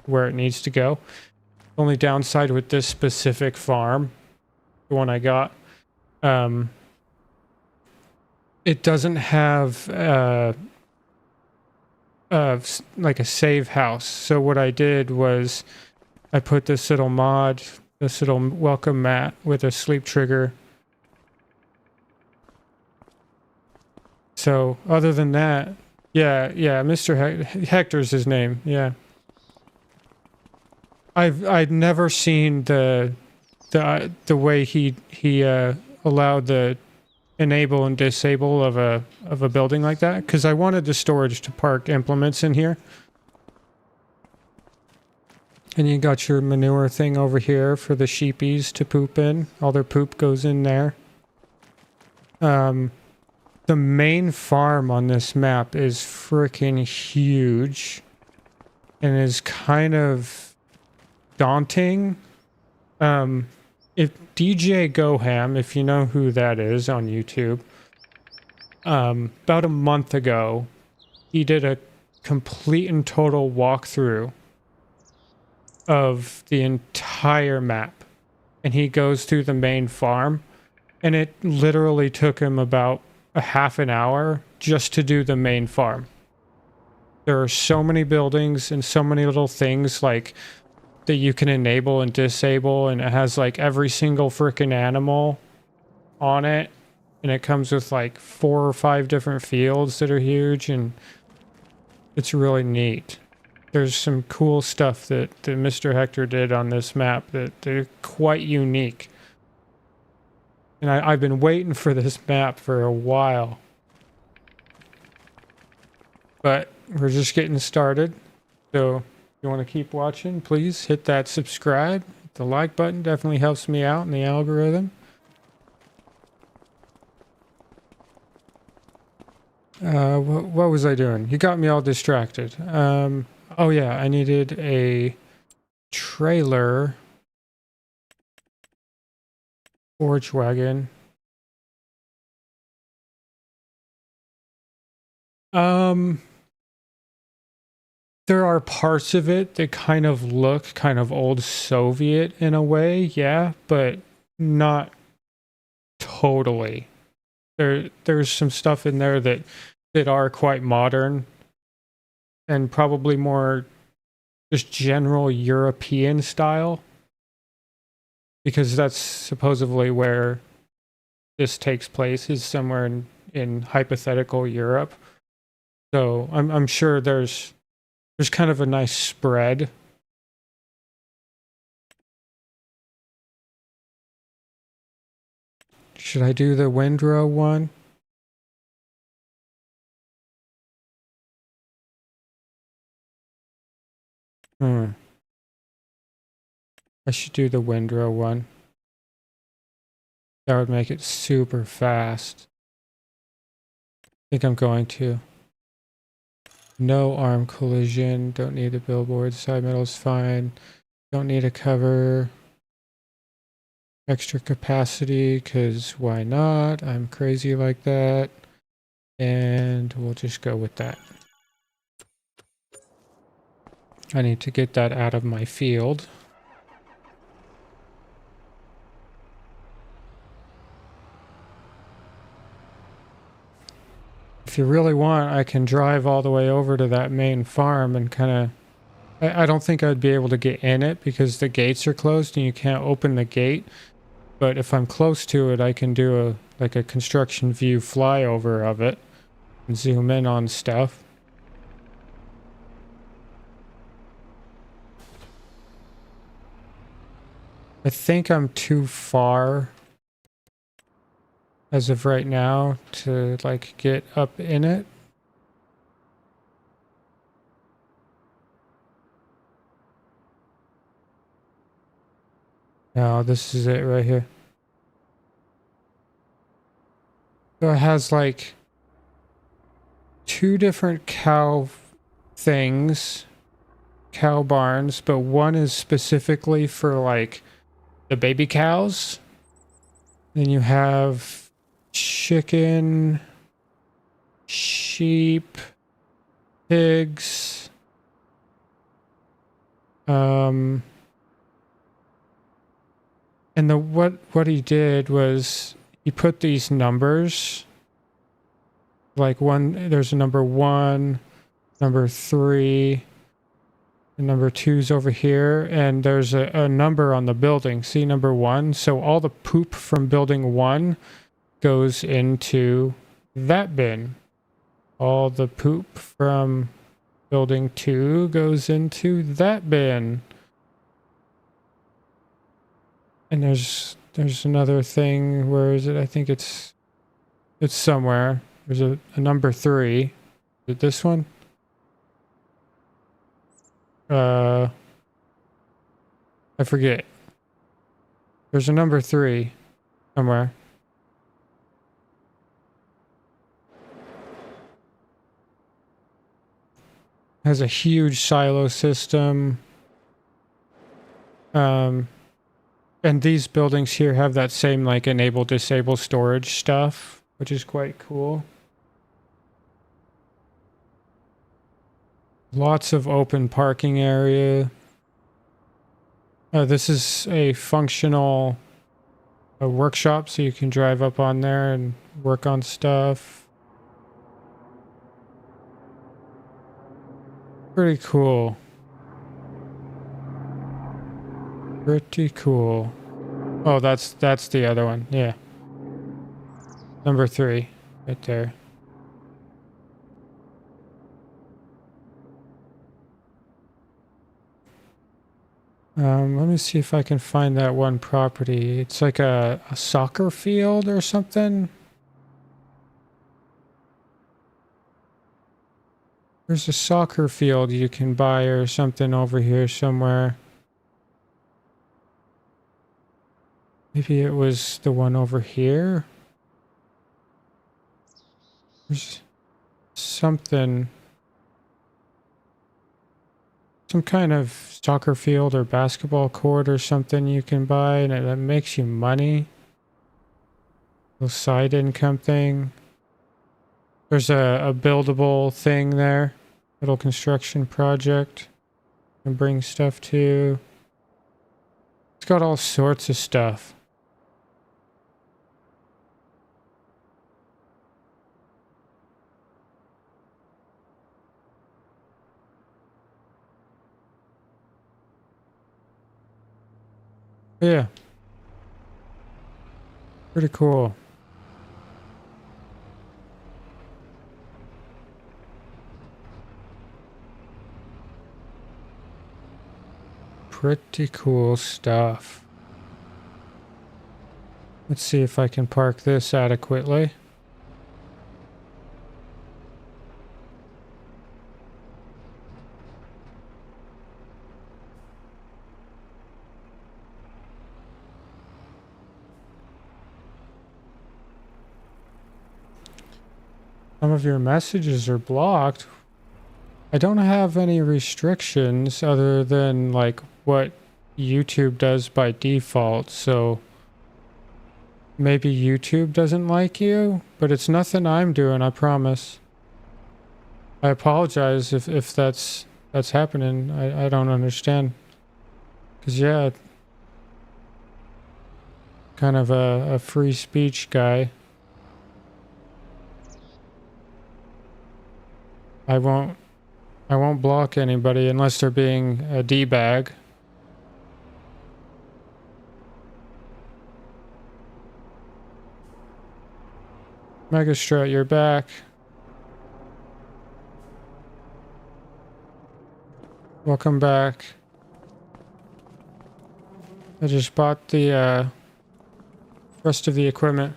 where it needs to go. Only downside with this specific farm, the one I got, it doesn't have like a save house. So what I did was I put this little mod, this little welcome mat with a sleep trigger. So other than that, yeah, Mr. Hector's his name. Yeah, I'd never seen the way he allowed the enable and disable of a building like that, because I wanted the storage to park implements in here. And you got your manure thing over here for the sheepies to poop in. All their poop goes in there. The main farm on this map is freaking huge and is kind of daunting. If DJ Goham, if you know who that is on YouTube, About a month ago, he did a complete and total walkthrough of the entire map. And he goes through the main farm, and it literally took him about a half an hour just to do the main farm. There are so many buildings and so many little things like that you can enable and disable, and it has like every single freaking animal on it, and it comes with like 4 or 5 different fields that are huge, and it's really neat. There's some cool stuff that Mr. Hector did on this map that they're quite unique. And I've been waiting for this map for a while. But we're just getting started. So if you want to keep watching, please hit that subscribe. The like button definitely helps me out in the algorithm. What was I doing? You got me all distracted. Oh yeah, I needed a trailer forge wagon. There are parts of it that kind of look kind of old Soviet in a way, yeah, but not totally. There's some stuff in there that are quite modern and probably more just general European style, because that's supposedly where this takes place, is somewhere in hypothetical Europe. So I'm sure there's kind of a nice spread. Should I do the windrow one? I should do the windrow one. That would make it super fast. I think I'm going to. No arm collision. Don't need a billboard. Side metal's fine. Don't need a cover. Extra capacity, because why not? I'm crazy like that. And we'll just go with that. I need to get that out of my field. If you really want, I can drive all the way over to that main farm and kind of... I don't think I'd be able to get in it because the gates are closed and you can't open the gate. But if I'm close to it, I can do a construction view flyover of it and zoom in on stuff. I think I'm too far as of right now to like get up in it. No, this is it right here. So it has like 2 different cow things, cow barns, but one is specifically for like the baby cows. Then you have chicken, sheep, pigs, and what he did was he put these numbers, like there's a number 1, number 3, and number 2's over here, and there's a number on the building. See number 1? So all the poop from building 1 goes into that bin. All the poop from building 2 goes into that bin. And there's another thing. Where is it? I think it's somewhere. There's a number 3. Is it this one? I forget. There's a number 3 somewhere. Has a huge silo system. And these buildings here have that same like enable disable storage stuff, which is quite cool. Lots of open parking area. This is a functional workshop, so you can drive up on there and work on stuff. Pretty cool. Pretty cool. Oh, that's the other one. Yeah. Number 3, right there. Let me see if I can find that one property. It's like a soccer field or something. There's a soccer field you can buy or something over here somewhere. Maybe it was the one over here. There's something. Some kind of soccer field or basketball court or something you can buy, and that makes you money. Little side income thing. There's a buildable thing there. Little construction project. And bring stuff to. It's got all sorts of stuff. Yeah. Pretty cool. Pretty cool stuff. Let's see if I can park this adequately. Some of your messages are blocked. I don't have any restrictions other than like what YouTube does by default, so maybe YouTube doesn't like you, but it's nothing I'm doing, I promise. I apologize if that's happening. I don't understand. Cause yeah, kind of a free speech guy. I won't block anybody unless they're being a D-bag. Megastrat, you're back. Welcome back. I just bought the rest of the equipment.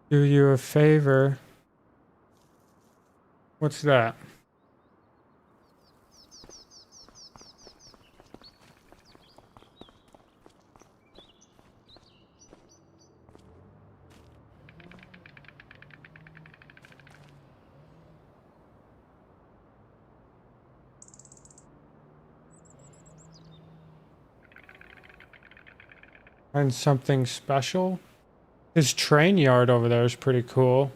Do you a favor. What's that? Find something special? His train yard over there is pretty cool.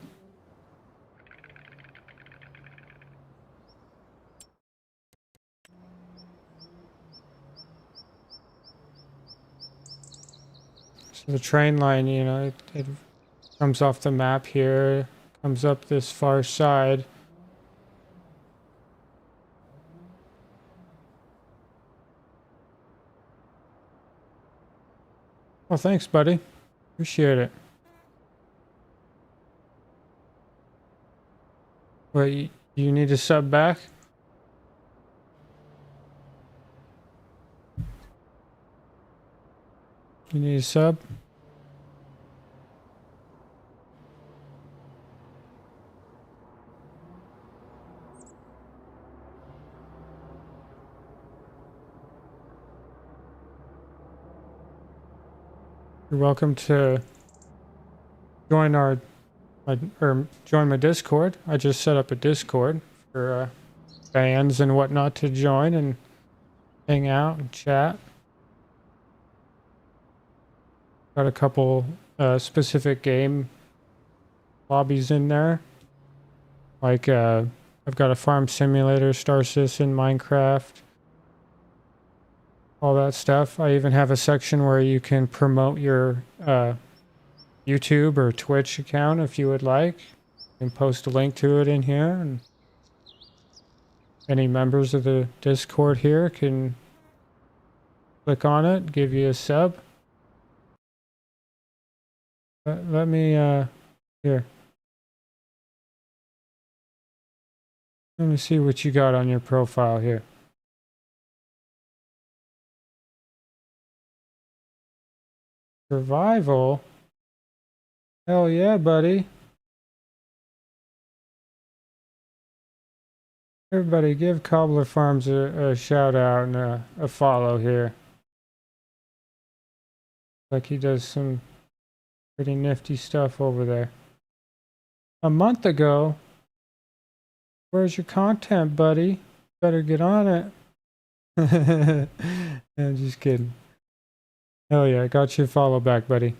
So the train line, you know, it comes off the map here, comes up this far side. Well, thanks, buddy. Appreciate it. Wait, you need to sub back? You need a sub? You're welcome to join join my Discord. I just set up a Discord for fans and whatnot to join and hang out and chat. Got a couple specific game lobbies in there. Like, I've got a farm simulator, Star Citizen, Minecraft, all that stuff. I even have a section where you can promote your YouTube or Twitch account if you would like. You can post a link to it in here, and any members of the Discord here can click on it, give you a sub. Let me, here. Let me see what you got on your profile here. Survival? Hell yeah, buddy. Everybody give Cobbler Farms a shout out and a follow here. Like he does some pretty nifty stuff over there. A month ago? Where's your content, buddy? Better get on it. I'm just kidding. Hell yeah, I got your follow back, buddy.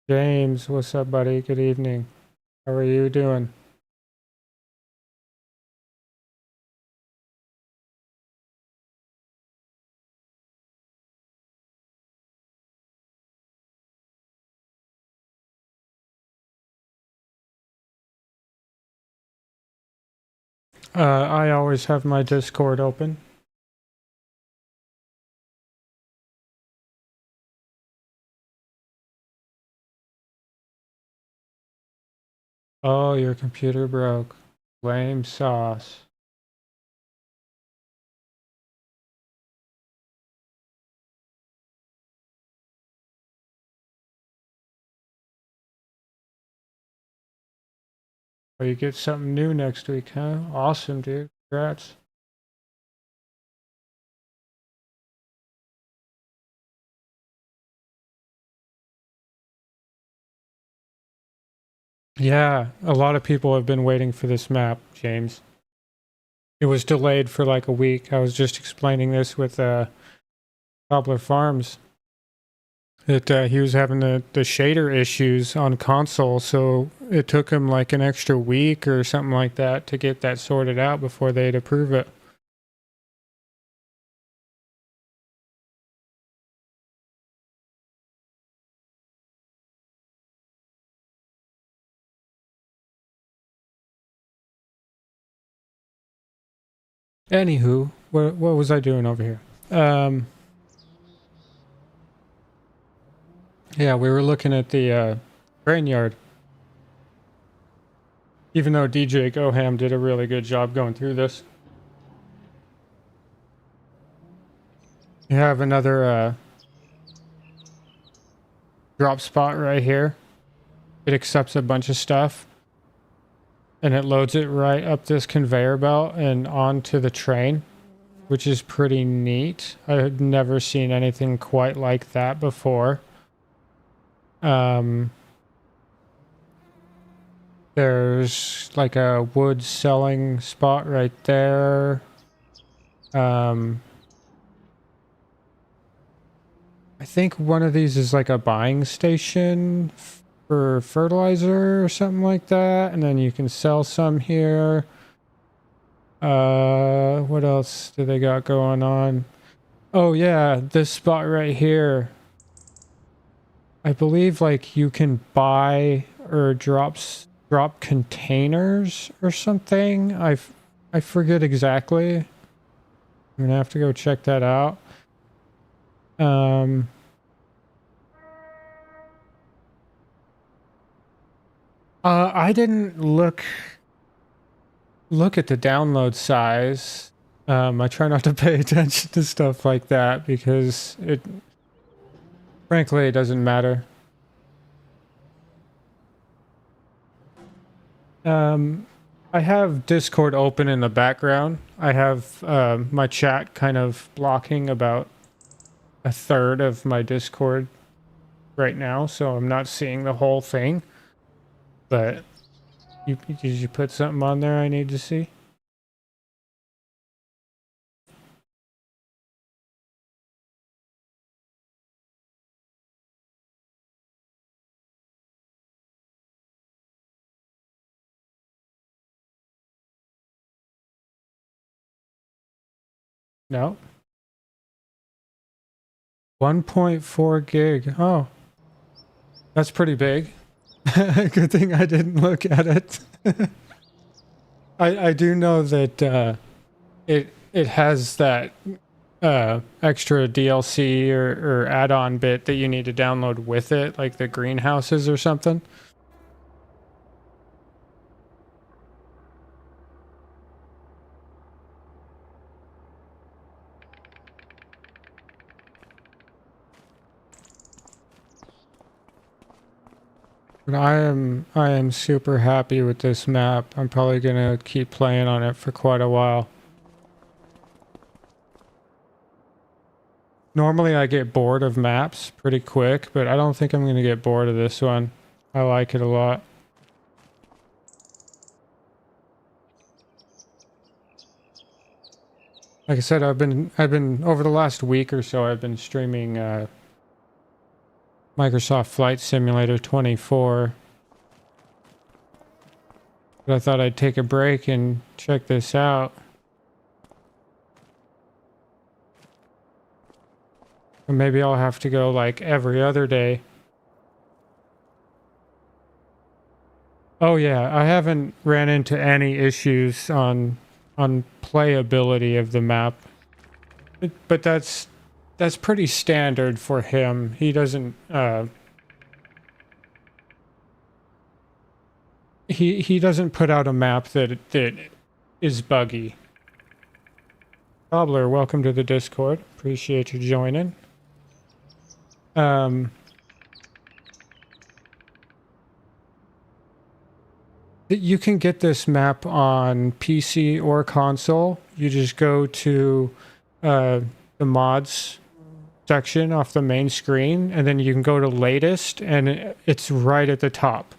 James, what's up, buddy? Good evening. How are you doing? I always have my Discord open. Oh, your computer broke. Lame sauce. Oh, you get something new next week, huh? Awesome, dude. Congrats. Yeah, a lot of people have been waiting for this map, James. It was delayed for like a week. I was just explaining this with Cobbler Farms. That he was having the shader issues on console, so it took him like an extra week or something like that to get that sorted out before they'd approve it. Anywho, what was I doing over here? Yeah, we were looking at the grain yard. Even though DJ Goham did a really good job going through this. You have another drop spot right here. It accepts a bunch of stuff. And it loads it right up this conveyor belt and onto the train, which is pretty neat. I had never seen anything quite like that before. There's like a wood selling spot right there. I think one of these is like a buying station for fertilizer or something like that, and then you can sell some here. What else do they got going on? Oh yeah, this spot right here. I believe like you can buy or drop containers or something. I forget exactly. I'm gonna have to go check that out. I didn't look at the download size. I try not to pay attention to stuff like that because frankly, it doesn't matter. I have Discord open in the background. I have my chat kind of blocking about a third of my Discord right now, so I'm not seeing the whole thing. But Did you put something on there I need to see? No. 1.4 gig. Oh, that's pretty big. Good thing I didn't look at it. I do know that it has that extra DLC or add-on bit that you need to download with it, like the greenhouses or something. But I am super happy with this map. I'm probably gonna keep playing on it for quite a while. Normally I get bored of maps pretty quick, but I don't think I'm gonna get bored of this one. I like it a lot. Like I said, I've been over the last week or so I've been streaming Microsoft Flight Simulator 24. But I thought I'd take a break and check this out. Or maybe I'll have to go like every other day. Oh yeah, I haven't ran into any issues on playability of the map. But that's pretty standard for him. He doesn't he doesn't put out a map that is buggy. Cobbler, welcome to the Discord. Appreciate you joining. You can get this map on PC or console. You just go to the mods section off the main screen, and then you can go to latest, and it's right at the top.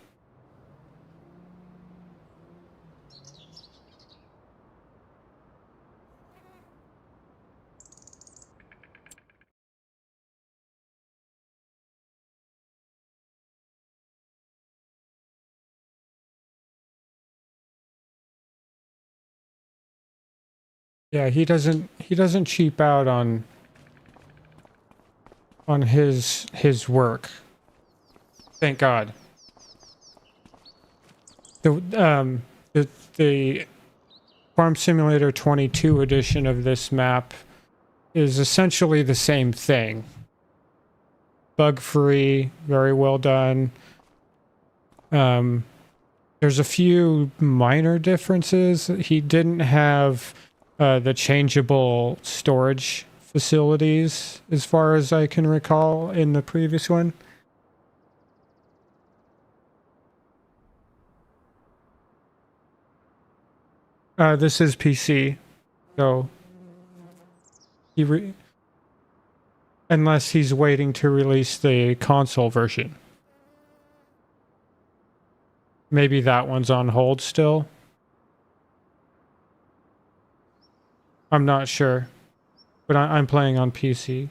Yeah, he doesn't cheap out on his work. Thank God. The Farm Simulator 22 edition of this map is essentially the same thing. Bug free, very well done. There's a few minor differences. He didn't have the changeable storage facilities, as far as I can recall, in the previous one. This is PC, so unless he's waiting to release the console version. Maybe that one's on hold still. I'm not sure, but I'm playing on PC.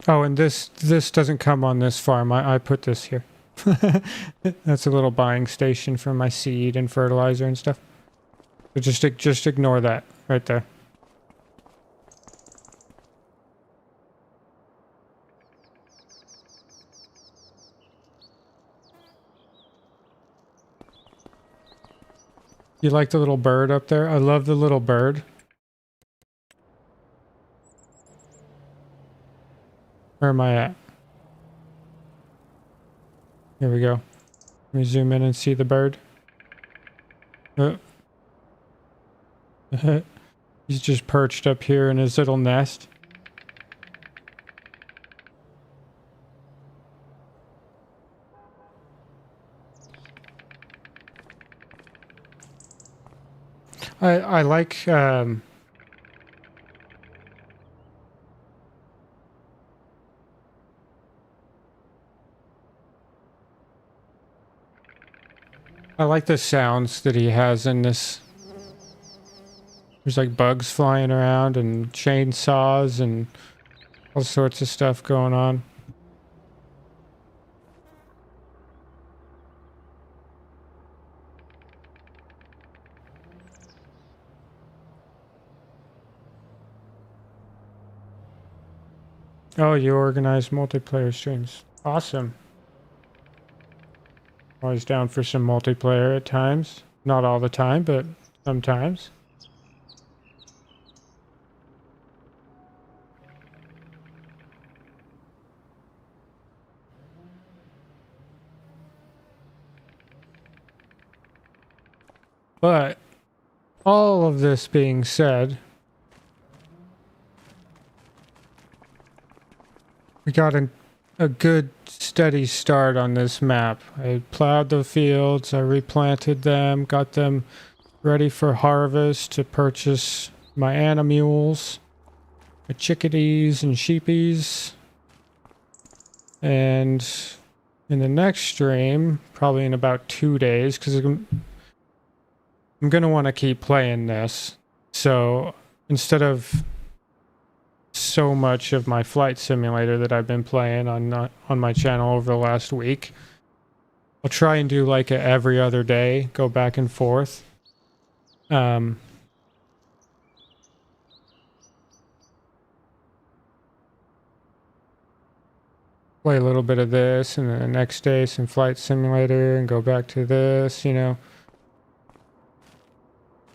Oh, and this doesn't come on this farm. I put this here. That's a little buying station for my seed and fertilizer and stuff. So just ignore that right there. You like the little bird up there? I love the little bird. Where am I at? Here we go. Let me zoom in and see the bird. He's just perched up here in his little nest. I like I like the sounds that he has in this. There's like bugs flying around and chainsaws and all sorts of stuff going on. Oh, you organize multiplayer streams. Awesome. Always down for some multiplayer at times. Not all the time, but sometimes. But all of this being said, we got a good steady start on this map. I plowed the fields, I replanted them, got them ready for harvest to purchase my animules, my chickadees and sheepies. And in the next stream, probably in about 2 days, because I'm going to want to keep playing this. So instead of so much of my flight simulator that I've been playing on my channel over the last week, I'll try and do like a every other day, go back and forth. Play a little bit of this, and then the next day some flight simulator, and go back to this, you know.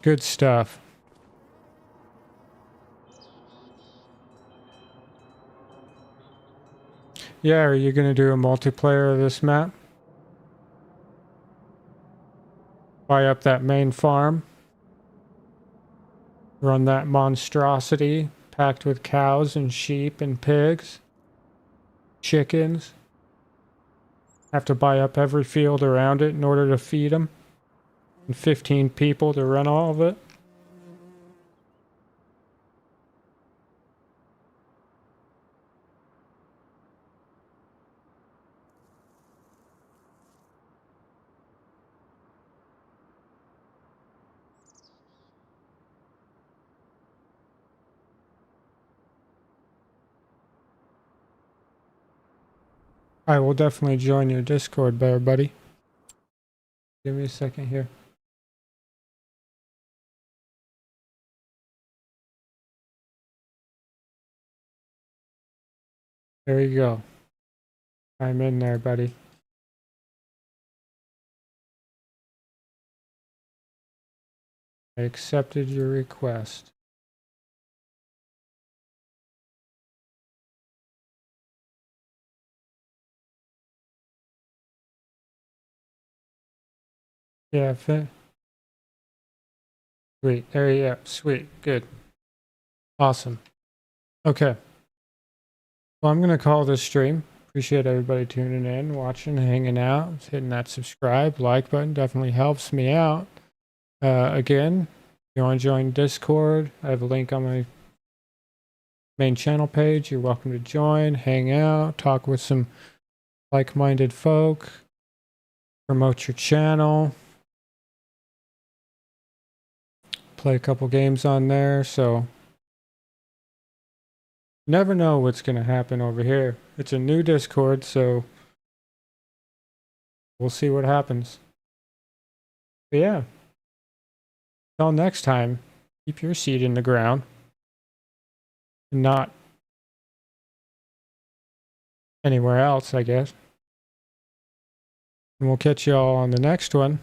Good stuff. Yeah, are you gonna do a multiplayer of this map? Buy up that main farm. Run that monstrosity packed with cows and sheep and pigs. Chickens. Have to buy up every field around it in order to feed them. And 15 people to run all of it. I will definitely join your Discord there, buddy. Give me a second here. There you go. I'm in there, buddy. I accepted your request. Yeah, sweet. There you go. Sweet. Good. Awesome. Okay. Well, I'm going to call this stream. Appreciate everybody tuning in, watching, hanging out, hitting that subscribe, like button. Definitely helps me out. Again, if you want to join Discord, I have a link on my main channel page. You're welcome to join, hang out, talk with some like-minded folk, promote your channel, play a couple games on there. So never know what's going to happen over here. It's a new Discord, so we'll see what happens. But yeah, until next time, keep your seed in the ground, not anywhere else, I guess. And we'll catch you all on the next one.